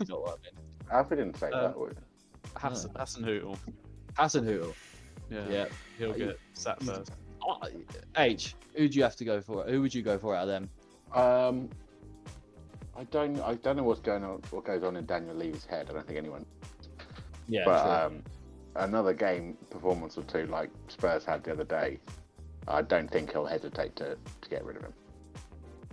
not what I mean. Alfie didn't say that word. Hassan Hootel. Hassan Hootel. Yeah. He'll get sat first. H. Who do you have to go for? Who would you go for out of them? I don't know what goes on in Daniel Levy's head. I don't think anyone. Yeah. But another game performance or two like Spurs had the other day, I don't think he'll hesitate to get rid of him.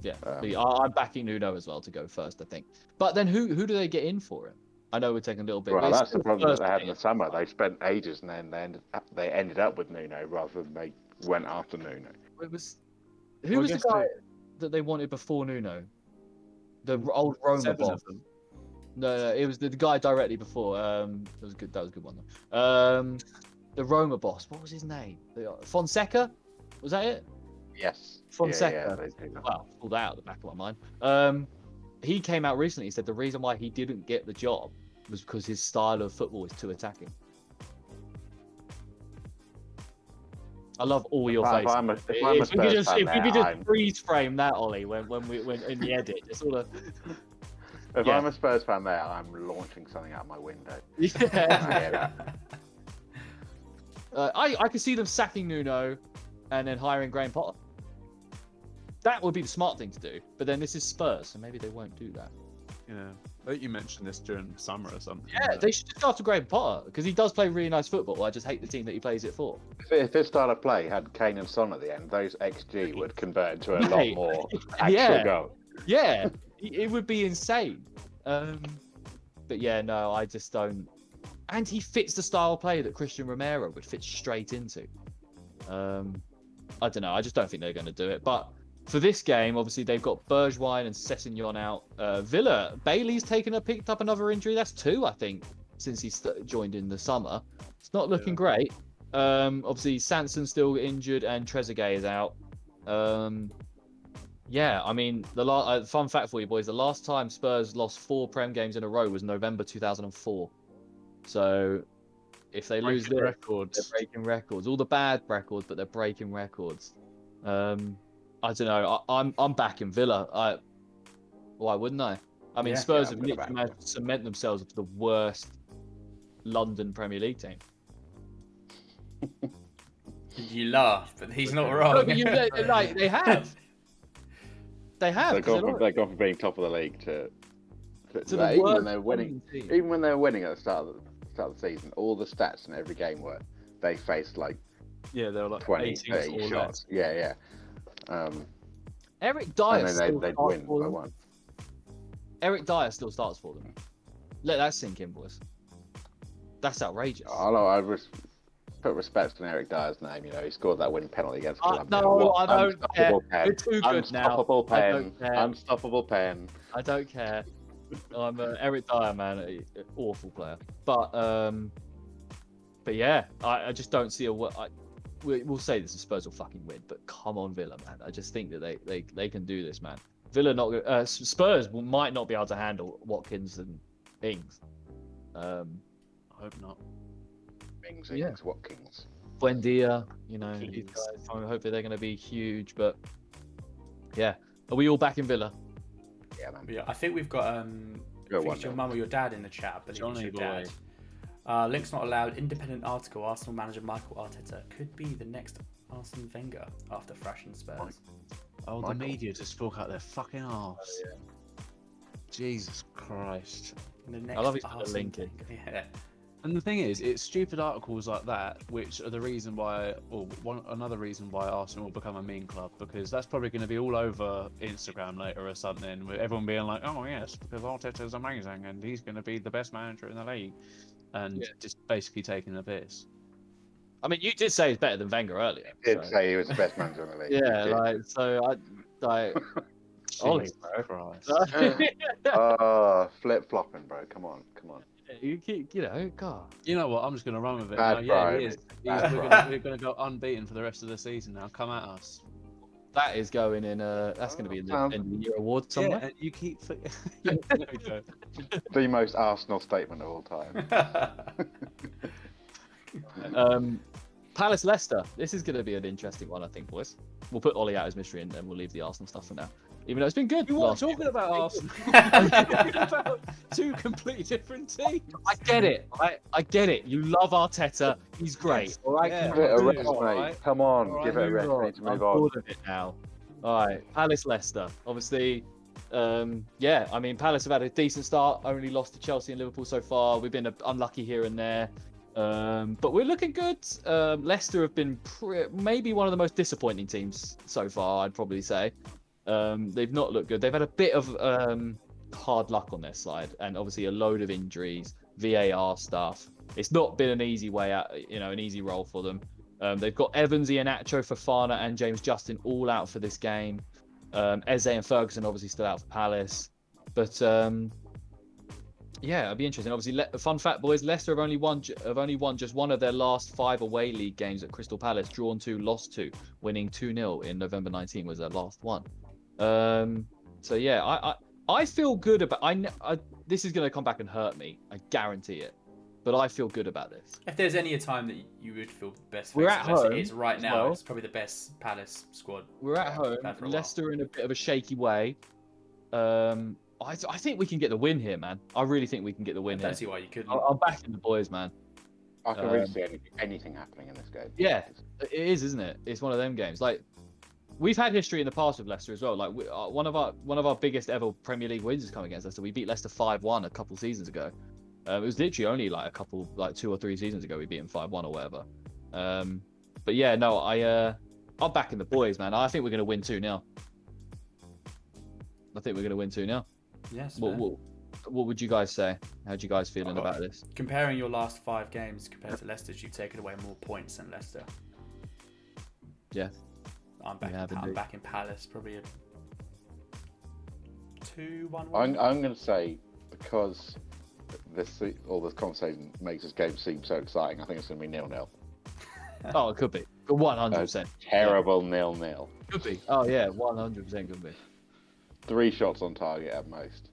Yeah, I'm backing Nuno as well to go first, I think. But then who do they get in for him? I know we're taking a little bit. Well, that's the problem that they had in the summer. They spent ages and then they ended up with Nuno rather than they went after Nuno. Who was the guy that they wanted before Nuno? The old Roma boss. No, it was the guy directly before. That was a good one though. The Roma boss. What was his name? Fonseca? Was that it? Yes. Fonseca. Yeah, wow, pulled that out of the back of my mind. He came out recently. He said the reason why he didn't get the job was because his style of football is too attacking. I love all your faces. If we could just freeze frame that, Ollie, when in the edit, it's all a. If I'm a Spurs fan there, I'm launching something out my window. Yeah. I could see them sacking Nuno and then hiring Graham Potter. That would be the smart thing to do. But then this is Spurs, so maybe they won't do that. Yeah. I think you mentioned this during summer or something. Yeah, they should just go after Graham Potter because he does play really nice football. I just hate the team that he plays it for. If his style of play had Kane and Son at the end, those XG would convert into a lot more actual goal. Yeah, it would be insane. But yeah, no, I just don't. And he fits the style of play that Christian Romero would fit straight into. I don't know. I just don't think they're going to do it. But for this game, obviously they've got Bergwijn and Sessegnon out. Villa, Bailey's picked up another injury. That's 2, I think, since he joined in the summer. It's not looking great. Obviously Sanson's still injured and Trezeguet is out. Yeah, I mean, fun fact for you boys: the last time Spurs lost 4 Prem games in a row was November 2004. So if they lose this, they're breaking records. All the bad records, but they're breaking records. I don't know. I'm backing Villa. Why wouldn't I? I mean, Spurs have literally managed to cement themselves as the worst London Premier League team. You laugh, but he's not wrong. No, but they have. They have. They've gone from being top of the league to the even when they're winning. Even when they're winning at the start of the season, all the stats in every game were they faced like they were like 20, 30 shots. Yeah. Eric Dyer and then they'd win by 1. Eric Dyer still starts for them. Let that sink in, boys. That's outrageous. I put respect on Eric Dyer's name. You know, he scored that winning penalty against Colombia. No, I don't care. You're too good now. Unstoppable pen. I don't care. I'm an Eric Dyer man, an awful player. But yeah, I just don't see we'll say this: the Spurs will fucking win. But come on, Villa, man. I just think that they can do this, man. Villa Spurs might not be able to handle Watkins and Ings. I hope not. Ings, Watkins. Buendia, these guys. Hopefully they're going to be huge. But yeah, are we all back in Villa? Yeah, man. Yeah, I think we've got your mum or your dad in the chat. I believe it's your dad. Links not allowed. Independent article. Arsenal manager Michael Arteta could be the next Arsene Wenger after thrashing Spurs. The media just spoke out their fucking arse. Oh, yeah. Jesus Christ. I love his link. Yeah. And the thing is, it's stupid articles like that which are the reason why, or another reason why Arsenal will become a meme club, because that's probably going to be all over Instagram later or something, with everyone being like, "Oh yes, because Arteta's amazing and he's going to be the best manager in the league," and just basically taking the piss. I mean, you did say he's better than Wenger earlier. He did say he was the best manager in the league. Yeah, like so. Ollie, Christ. Flip flopping, bro. Come on. you keep, God. You know what? I'm just going to run with it. Bad now. Yeah, pride. he is. We're going to go unbeaten for the rest of the season now. Come at us. That is going in. That's going to be in the end of the year award somewhere. Yeah, and you keep. The most Arsenal statement of all time. Palace Leicester. This is going to be an interesting one, I think, boys. We'll put Ollie out as mystery and we'll leave the Arsenal stuff for now. Even though it's been good. You weren't talking about Arsenal. Talking about two completely different teams. I get it. I get it. You love Arteta. He's great. Yes. All right. Yeah. Give it a rest, All mate. right. Come on, All right, give it a rest. We need to I'm move on. bored of it now. All right. Palace Leicester. Obviously, yeah. I mean, Palace have had a decent start. Only lost to Chelsea and Liverpool so far. We've been unlucky here and there. But we're looking good. Leicester have been maybe one of the most disappointing teams so far, I'd probably say. They've not looked good. They've had a bit of hard luck on their side, and obviously a load of injuries, VAR stuff. It's not been an easy way out, an easy role for them. They've got Evans, Iheanacho, Fofana, and James Justin all out for this game. Eze and Ferguson obviously still out for Palace. But yeah, it'll be interesting. Obviously, fun fact, boys: Leicester have only won just one of their last 5 away league games at Crystal Palace, drawn 2, lost 2, winning 2-0 in November 19 was their last one. So yeah, I feel good about. This is going to come back and hurt me. I guarantee it. But I feel good about this. If there's any time that you would feel the best, We're at home. It is right now. Well. It's probably the best Palace squad. We're at home. Leicester in a bit of a shaky way. I think we can get the win here, man. I really think we can get the win I here. don't see why you couldn't. I'm backing the boys, man. I can really see anything happening in this game. Yeah, it is, isn't it? It's one of them games. Like, we've had history in the past with Leicester as well. Like, one of our biggest ever Premier League wins has come against Leicester. We beat Leicester 5-1 a couple seasons ago. It was literally only like 2 or 3 seasons ago we beat them 5-1 or whatever. But yeah, no, I'm backing the boys, man. I think we're going to win 2-0. I think we're going to win 2-0. Yes. What would you guys say? How'd you guys feeling about this? Comparing your last 5 games compared to Leicester's, you've taken away more points than Leicester. Yeah. I'm backing Palace, probably a 2-1. I'm going to say, because all this conversation makes this game seem so exciting, I think it's going to be 0-0. Oh, it could be. 100%. Terrible 0-0. Could be. Oh yeah, 100% could be. 3 shots on target at most,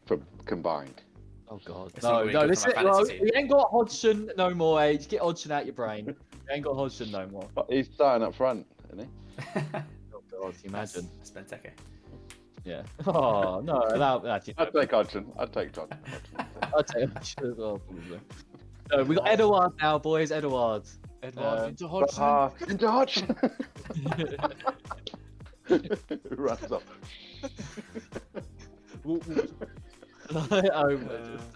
for combined. Oh god. It's No, not really listen, good for my fantasy team. you ain't got Hodgson no more, Age. Get Hodgson out your brain. You ain't got Hodgson no more. But he's starting up front, isn't he? Oh god, can you imagine? It's Benteke. Yeah. Oh no, I'd take Hodgson. I'd take Hodgson. I'd take Hodgson as well, probably. No, we got Edouard now, boys. Edouard Into Hodgson. Into Hodgson. Runs off.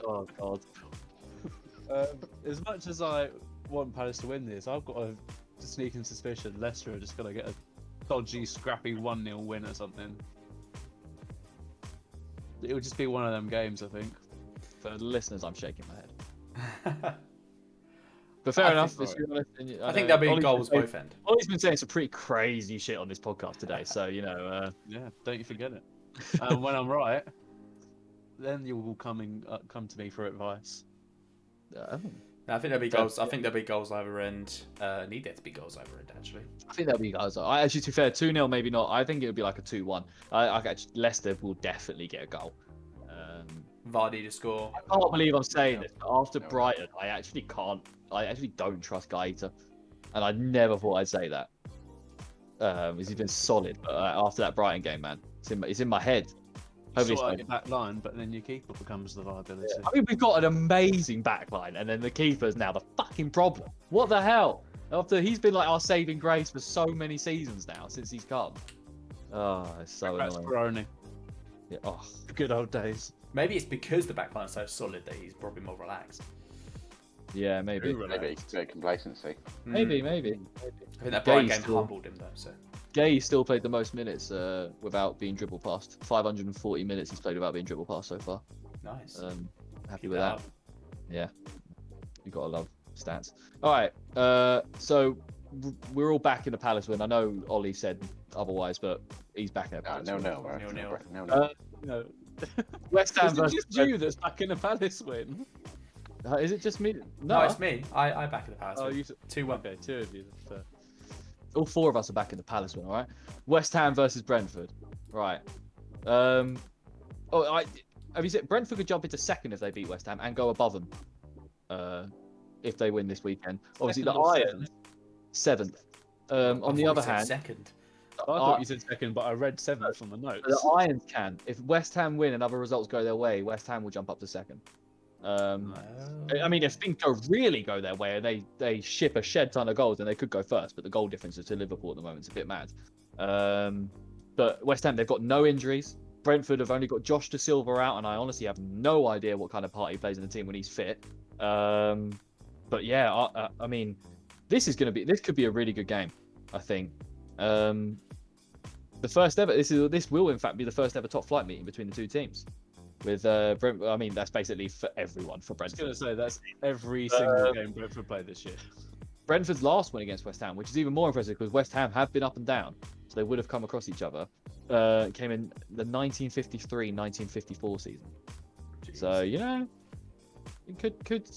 Oh god. As much as I want Palace to win this, I've got a sneaking suspicion Leicester are just going to get a dodgy, scrappy 1-0 win or something. It would just be one of them games, I think. For the listeners, I'm shaking my head. But fair enough. I think there'll be goals both end. Ollie's been saying some pretty crazy shit on this podcast today, so yeah, don't you forget it. And when I'm right, then you will come to me for advice. I think there'll be goals. I think there'll be goals either end. Need there to be goals either end, actually. I think there'll be goals. Actually, to be fair, 2-0 maybe not. I think it would be like a 2-1. Leicester will definitely get a goal. Vardy to score. I can't believe I'm saying this, but after Brighton, I actually don't trust Gaeta, and I never thought I'd say that. He's been solid, but after that Brighton game, man, it's in my head. Sort out your back line, but then your keeper becomes the liability. Yeah. I mean, we've got an amazing back line, and then the keeper's now the fucking problem. What the hell? After he's been like our saving grace for so many seasons now since he's come. Oh, it's so That's annoying. Baroni. Yeah, oh. Good old days. Maybe it's because the backline is so solid that he's probably more relaxed. Yeah, maybe. Maybe a bit of complacency. Maybe. I think that Brighton game still- humbled him though. So Gay still played the most minutes without being dribbled past. 540 minutes he's played without being dribbled past so far. nice. Happy Keep with it that. up. Yeah, you gotta love stats. All right, so we're all back in the Palace win. I know Ollie said otherwise, but he's back in the Palace win. No. No. West Ham Is it versus just you that's back in a Palace win? Is it just me? No, it's me. I back in the Palace. Oh, win. you 2-1. Okay, 2 of you. Fair. All 4 of us are back in the Palace win. All right. West Ham versus Brentford. Right. Have you said Brentford could jump into second if they beat West Ham and go above them if they win this weekend? Obviously, Second the or Irons 7th. On the other hand, second. I thought you said second, but I read 7th on the notes. the Irons can. If West Ham win and other results go their way, West Ham will jump up to second. I mean, if things really go their way and they ship a shed ton of goals, then they could go first. But the goal difference to Liverpool at the moment is a bit mad. But West Ham, they've got no injuries. Brentford have only got Josh De Silva out, and I honestly have no idea what kind of part he plays in the team when he's fit. But yeah, I mean, this could be a really good game. I think the first ever. This will in fact be the first ever top flight meeting between the two teams. With Brentford, I mean, that's basically for everyone for I was Brentford. going to say that's every single game Brentford played this year. Brentford's last win against West Ham, which is even more impressive because West Ham have been up and down, so they would have come across each other. Came in the 1953-1954 season. Jeez. So it could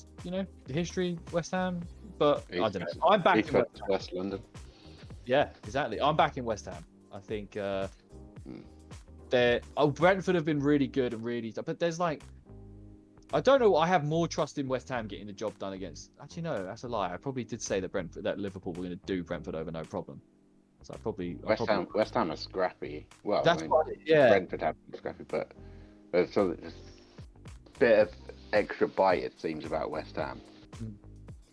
history West Ham, but I don't know. I'm back in West London. Yeah, exactly. I'm back in West Ham. I think Brentford have been really good and really, but there's I don't know. I have more trust in West Ham getting the job done against. Actually, no, that's a lie. I probably did say that Liverpool were going to do Brentford over no problem. So West Ham are scrappy. Well, That's I mean, what, yeah. Brentford have been scrappy, but there's a bit of extra bite it seems about West Ham.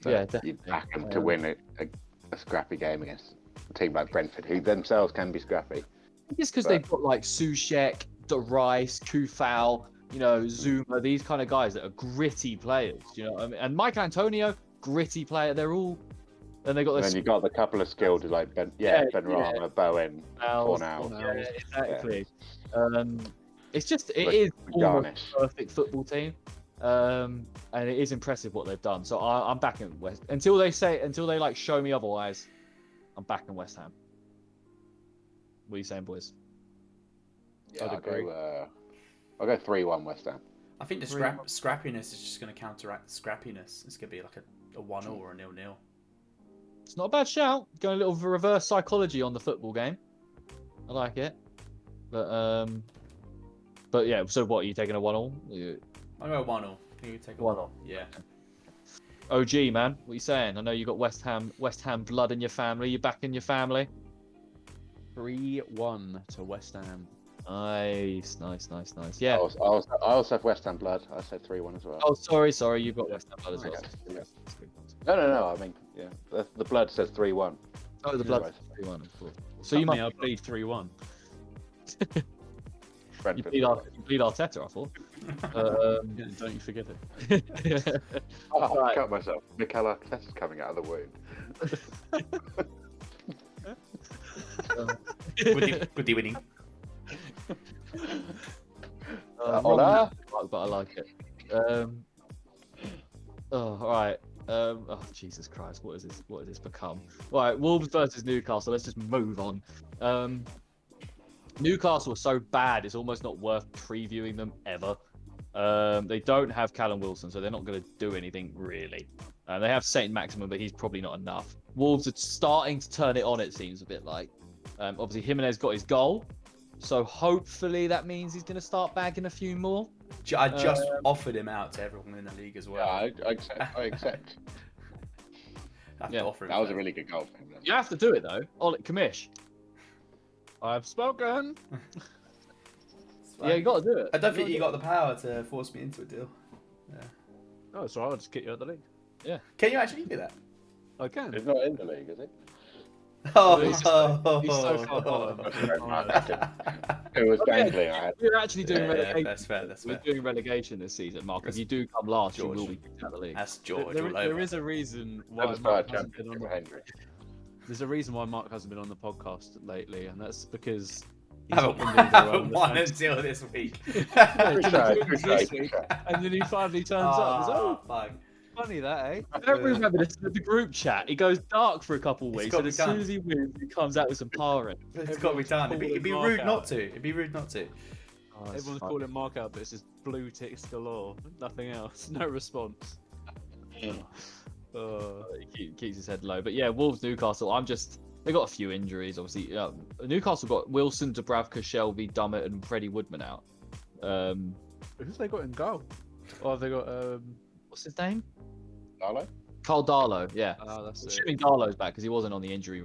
Yeah, You definitely. back them to win a scrappy game against a team like Brentford, who themselves can be scrappy. Just because they've got Soucek, Rice, Kufal, Zuma, these kind of guys that are gritty players. What I mean? And Mike Antonio, gritty player. They're all. And they got. And then you got the couple of skilled like Benrahma, Bowen, Fornal. Yeah, exactly. Yeah. It is almost a perfect football team, and it is impressive what they've done. So I'm back in West until they show me otherwise. I'm back in West Ham. What are you saying, boys? Yeah, I'll go 3-1 West Ham. I think the scrappiness is just going to counteract the scrappiness. It's going to be like a 1-0 or a 0-0. It's not a bad shout. Going a little reverse psychology on the football game. I like it. But yeah. So what? Are you taking a 1-0? I'll go 1-0. You take a 1-0. Yeah. OG man, what are you saying? I know you got West Ham blood in your family. You back in your family? 3-1 to West Ham. Nice. Yeah. I also have West Ham blood. I said 3-1 as well. Oh, sorry. You've got West Ham blood as well. Okay. No. I mean, yeah, the blood says 3-1. Oh, the blood says 3-1. Cool. So you might bleed 3-1. You bleed Arteta, I thought. Yeah, don't you forget it. I cut myself. Mikel Arteta's coming out of the wound. Good winning. Hola. But I like it. All right. Oh Jesus Christ! What is this? What has this become? All right, Wolves versus Newcastle. Let's just move on. Newcastle are so bad; it's almost not worth previewing them ever. They don't have Callum Wilson, so they're not going to do anything really. They have Saint Maximin, but he's probably not enough. Wolves are starting to turn it on. It seems a bit like. Obviously, Jimenez got his goal, so hopefully that means he's going to start bagging a few more. I just offered him out to everyone in the league as well. Yeah, I accept. To offer him that was a really good goal for him. You have to do it though. Oleg Kamish. I've spoken. Yeah, you got to do it. I don't think you got the power to force me into a deal. Yeah. Oh, it's alright. I'll just kick you out of the league. Yeah. Can you actually do that? I can. He's not in the league, is he? Oh, He's so far bottom. It was dangling. We're actually doing Yeah, relegation. that's fair. That's We're fair. doing relegation this season, Mark. If you do come last, George. you will be kicked out of the league. That's George. There, all there over. is a reason why Never Mark started hasn't been on championship with the, Hendry. there's a reason why Mark hasn't been on the podcast lately, and that's because I he's haven't not been doing very well in the won fantasy- until this week. Yeah, Good till try, he good wins try, this good week, try. and then he finally turns up. It's, oh, Fuck. funny that, eh? I don't remember this with the group chat. It goes dark for a couple of It's weeks, gotta and be as done. soon as he wins, he comes out with some power in. It's got to be done. It'd be rude not to. It'd be rude not to. Oh, it's Everyone's fun. calling Mark out, but it's just blue ticks galore. Nothing else. No response. He keeps his head low. But yeah, Wolves, Newcastle. They got a few injuries, obviously. Newcastle got Wilson, Dubravka, Shelby, Dummett, and Freddie Woodman out. Who's they got in goal? Oh, they got What's his name? Darlow? Carl Darlow. Yeah. oh, that's it. Assuming Darlow's back because he wasn't on the injury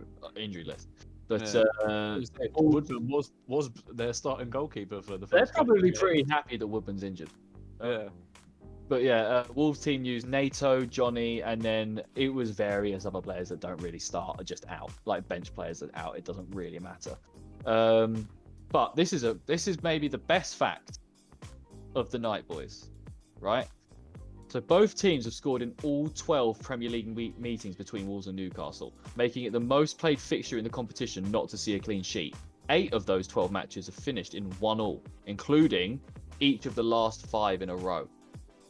list. But Yeah. Woodman was their starting goalkeeper for the they're first couple probably of pretty happy that Woodman's injured. Yeah. But yeah, Wolves team used NATO, Johnny, and then it was various other players that don't really start, are just out, like bench players that are out. It doesn't really matter. But this is maybe the best fact of the night, boys. Right? So both teams have scored in all 12 Premier League meetings between Wolves and Newcastle, making it the most played fixture in the competition not to see a clean sheet. 8 of those 12 matches have finished in 1-1, including each of the last 5 in a row.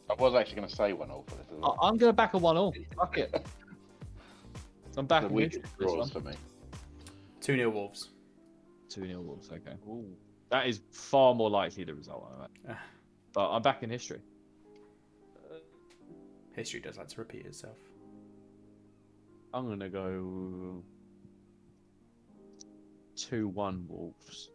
I was actually going to say 1-0 for this as well. I'm going to back a 1-0. Fuck it. I'm The backing weakest this one. draws for me. 2-0 Wolves. 2-0 Wolves, okay. Ooh. That is far more likely the result, I imagine. But I'm back in history. History does like to repeat itself. I'm gonna go 2-1 Wolves.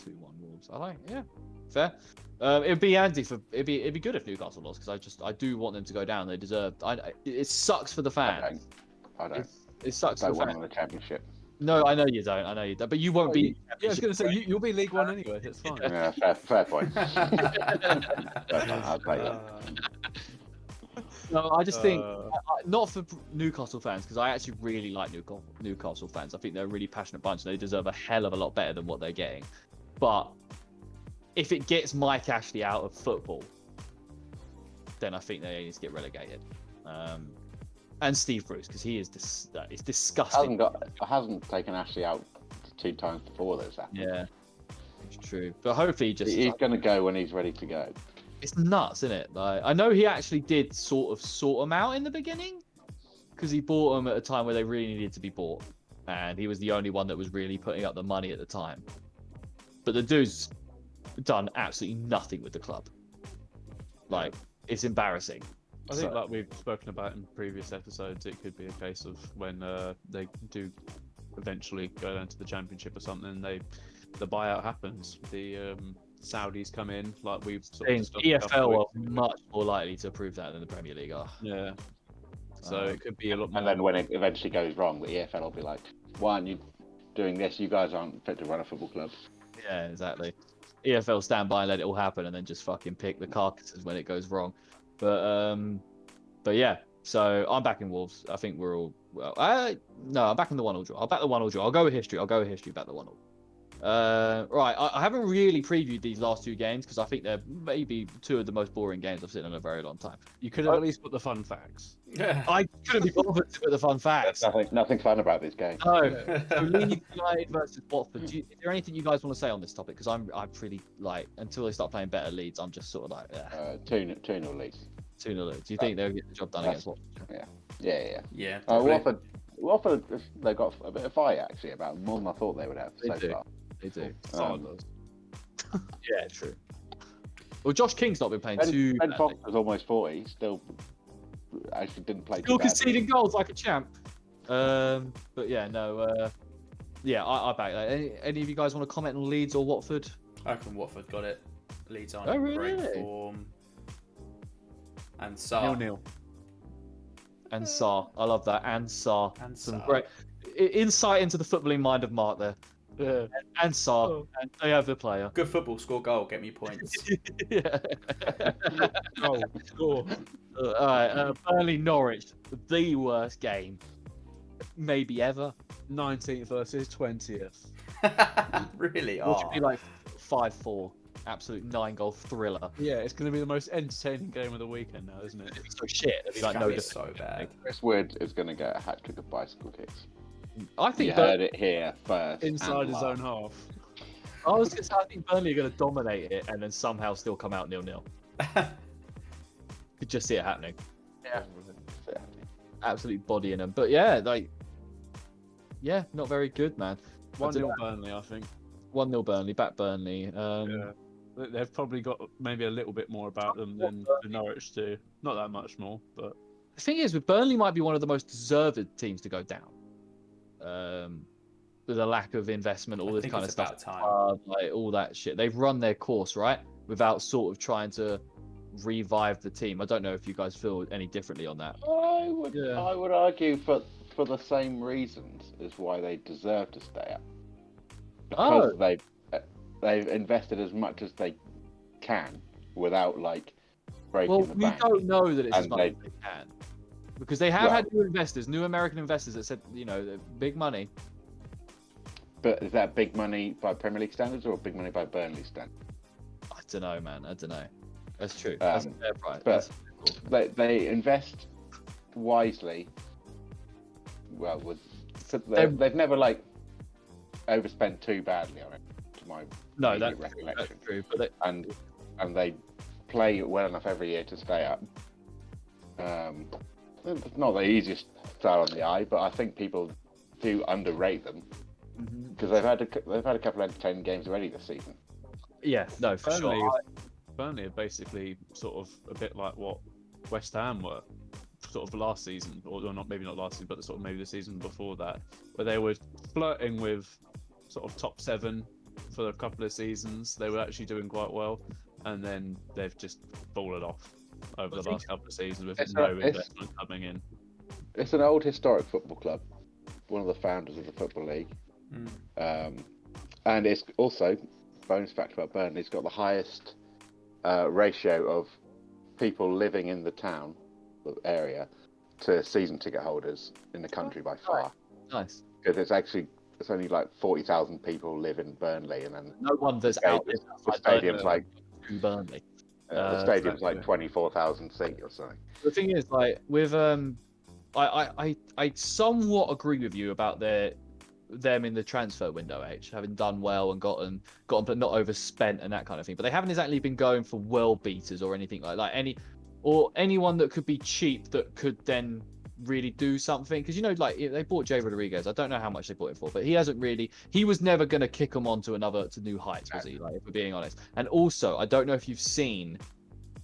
2-1 Wolves. I like, yeah, fair. It'd be handy it'd be good if Newcastle lost because I do want them to go down. They deserve. It sucks for the fans. I don't. It sucks I for the don't fans. want the championship. No, I know you don't. I know you don't. But you won't be. Yeah, I was gonna say you'll be League One anyway. It's fine. Yeah, fair point. Fair point. I'll play that. No, I just think not for Newcastle fans because I actually really like Newcastle fans. I think they're a really passionate bunch and they deserve a hell of a lot better than what they're getting. But if it gets Mike Ashley out of football, then I think they need to get relegated. And Steve Bruce because he is it's disgusting. Hasn't taken Ashley out 2 times before this happened. Yeah, it's true. But hopefully, He's going to go when he's ready to go. It's nuts, isn't it? Like, I know he actually did sort them out in the beginning because he bought them at a time where they really needed to be bought, and he was the only one that was really putting up the money at the time. But the dude's done absolutely nothing with the club. Like, it's embarrassing. I think, like we've spoken about in previous episodes, it could be a case of when they do eventually go down to the Championship or something, the buyout happens. The Saudis come in, like we've sort of EFL are much more likely to prove that than the Premier League are. Yeah. So it could be a lot more. And then when it eventually goes wrong, the EFL will be like, why aren't you doing this? You guys aren't fit to run a football club. Yeah, exactly. EFL stand by and let it all happen and then just fucking pick the carcasses when it goes wrong. But yeah, so I'm backing Wolves. I think we're all no, I'm backing the 1-1 draw. I'll back the 1-1 draw. I'll go with history. Back the 1-1. Right, I haven't really previewed these last 2 games because I think they're maybe 2 of the most boring games I've seen in a very long time. You could have at least put the fun facts. I couldn't be bothered to put the fun facts. Nothing fun about this game. No. So Leeds United versus Watford. Is there anything you guys want to say on this topic? Because I'm pretty like until they start playing better Leeds, I'm just sort of like 2-0 Leeds. 2-0 Leeds. Do you think they'll get the job done against Watford? Yeah. Probably. Watford, they got a bit of fight actually about more than I thought they would have so far. They do. Yeah, true. Well, Josh King's not been playing too Ben badly. Fox was almost 40. Still, actually didn't play. Still too badly. conceding goals like a champ. But yeah, no. Yeah, I back that. Any of you guys want to comment on Leeds or Watford? I reckon Watford got it. Leeds on Oh, in great really? form. And Sarr. 0-0. And Sarr, I love that. And Sarr, And some Sarr. great insight into the footballing mind of Mark there. Yeah. And Sarr, and they have the player. Good football, score goal, get me points. Yeah. Goal, score. All right, Burnley Norwich, the worst game maybe ever. 19th versus 20th. Really? Which Oh. would be like 5-4. Absolute 9-goal thriller. Yeah, it's going to be the most entertaining game of the weekend now, isn't it? It'd be so shit. It'd be It's like gonna no. be so bad. Chris Wood is going to get a hat trick of bicycle kicks. I think You heard it here first. Inside and his live. own half. I think Burnley are going to dominate it and then somehow still come out 0-0. Could just see it happening. Yeah. Absolutely bodying them. But yeah, not very good, man. 1-0 Burnley, I think. 1-0 Burnley, back Burnley. Yeah. They've probably got maybe a little bit more about them than the Norwich do. Not that much more, but The thing is, with Burnley might be one of the most deserved teams to go down. With a lack of investment, all this kind of stuff, like all that shit. They've run their course, right? Without sort of trying to revive the team. I don't know if you guys feel any differently on that. I would argue for the same reasons as why they deserve to stay up. Because they've invested as much as they can without like breaking the bank. We don't know that it's as And much as they can. Because they have had new investors, new American investors that said, big money. But is that big money by Premier League standards or big money by Burnley standards? I don't know, man. I don't know. That's true. That's a fair price. But they invest wisely. Well, they've never like overspent too badly on it, to my recollection. That's true. But and they play well enough every year to stay up. It's not the easiest style on the eye, but I think people do underrate them because they've had a couple of entertaining games already this season. Yeah, no, for sure. Burnley are basically sort of a bit like what West Ham were sort of last season, or not, maybe not last season, but sort of maybe the season before that, where they were flirting with sort of top 7 for a couple of seasons. They were actually doing quite well, and then they've just fallen off over the last couple of seasons with no investment coming in. It's an old historic football club, one of the founders of the Football League. And it's also, bonus fact about Burnley, it's got the highest ratio of people living in the town area to season ticket holders in the country by far. Nice. Because it's only like 40,000 people live in Burnley, and then no one that's out there. The stadium's like Burnley. The stadium's like 24,000 seat or something. The thing is, like with I somewhat agree with you about them in the transfer window, having done well and gotten but not overspent and that kind of thing. But they haven't exactly been going for world beaters or anything like anyone that could be cheap that could then really do something. Because like they bought Jay Rodriguez. I don't know how much they bought him for, but he was never going to kick them on to new heights, was he? Like, if we're being honest. And also, I don't know if you've seen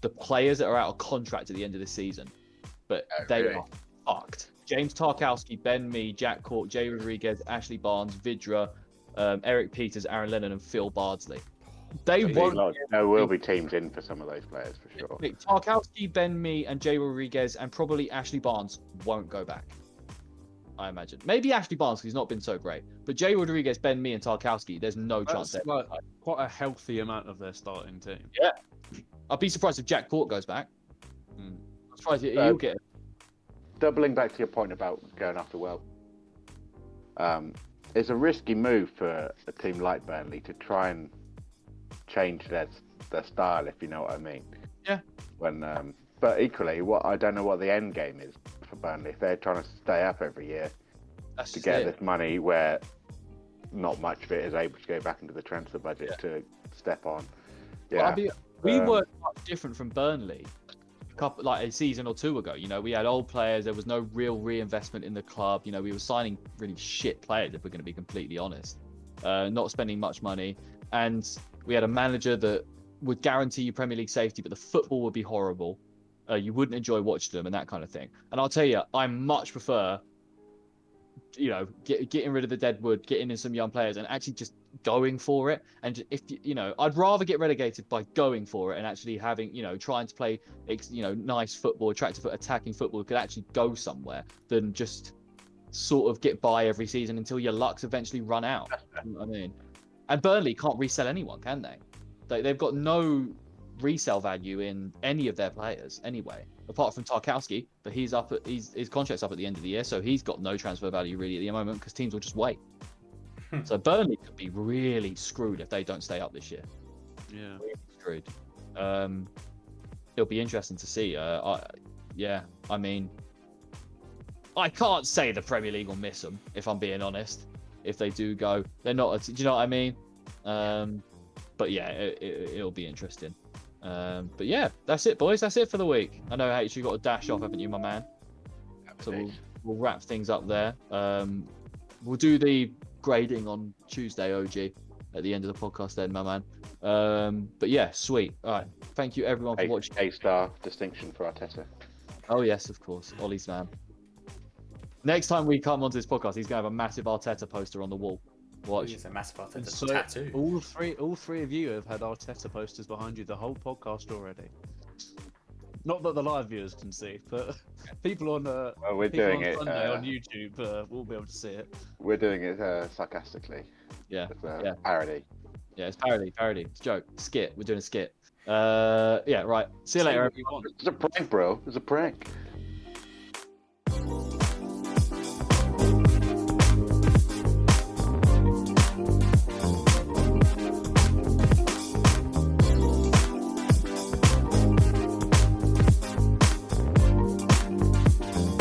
the players that are out of contract at the end of the season, but they are fucked. James Tarkowski, Ben Mee, Jack Cork, Jay Rodriguez, Ashley Barnes, Vidra, Eric Peters, Aaron Lennon, and Phil Bardsley. There will be teams in for some of those players for sure. Tarkowski, Ben Mee, and Jay Rodriguez, and probably Ashley Barnes won't go back, I imagine. Maybe Ashley Barnes, because he's not been so great. But Jay Rodriguez, Ben Mee, and Tarkowski, there's no chance there. Like quite a healthy amount of their starting team. Yeah. I'd be surprised if Jack Cork goes back. I'm surprised he'll get it. Doubling back to your point about going after well, it's a risky move for a team like Burnley to try and change their style, if you know what I mean. Yeah. But equally, I don't know what the end game is for Burnley. If they're trying to stay up every year to get this money, where not much of it is able to go back into the transfer budget to step on. Yeah. Well, we were much different from Burnley. Like a season or two ago, we had old players. There was no real reinvestment in the club. We were signing really shit players, if we're going to be completely honest. Not spending much money, and we had a manager that would guarantee you Premier League safety, but the football would be horrible. You wouldn't enjoy watching them and that kind of thing. And I'll tell you, I much prefer, getting rid of the dead wood, getting in some young players, and actually just going for it. And if I'd rather get relegated by going for it and actually having, trying to play, nice football, attractive, attacking football, could actually go somewhere, than just sort of get by every season until your luck's eventually run out. You know what I mean? And Burnley can't resell anyone, can they? They've got no resale value in any of their players anyway, apart from Tarkowski, but his contract's up at the end of the year, so he's got no transfer value really at the moment because teams will just wait. So Burnley could be really screwed if they don't stay up this year. Yeah. Really screwed. It'll be interesting to see. I mean, I can't say the Premier League will miss them, if I'm being honest. If they do go, they're not. Do you know what I mean? But yeah, it'll be interesting. But yeah, that's it, boys. That's it for the week. I know H, you got to dash off, haven't you, my man? So we'll wrap things up there. We'll do the grading on Tuesday, OG, at the end of the podcast then, my man. But yeah, sweet. All right. Thank you, everyone, for watching. A-star distinction for Arteta. Oh, yes, of course. Ollie's man. Next time we come onto this podcast, he's going to have a massive Arteta poster on the wall. Watch. It's a massive Arteta So tattoo. all three of you have had Arteta posters behind you the whole podcast already. Not that the live viewers can see, but people on we're people doing on it Sunday on YouTube will be able to see it. We're doing it sarcastically. Yeah. It's Yeah. parody. Yeah, it's parody. It's a joke. Skit. We're doing a skit. Yeah, right. See you later, everyone. It's a prank, bro. It's a prank.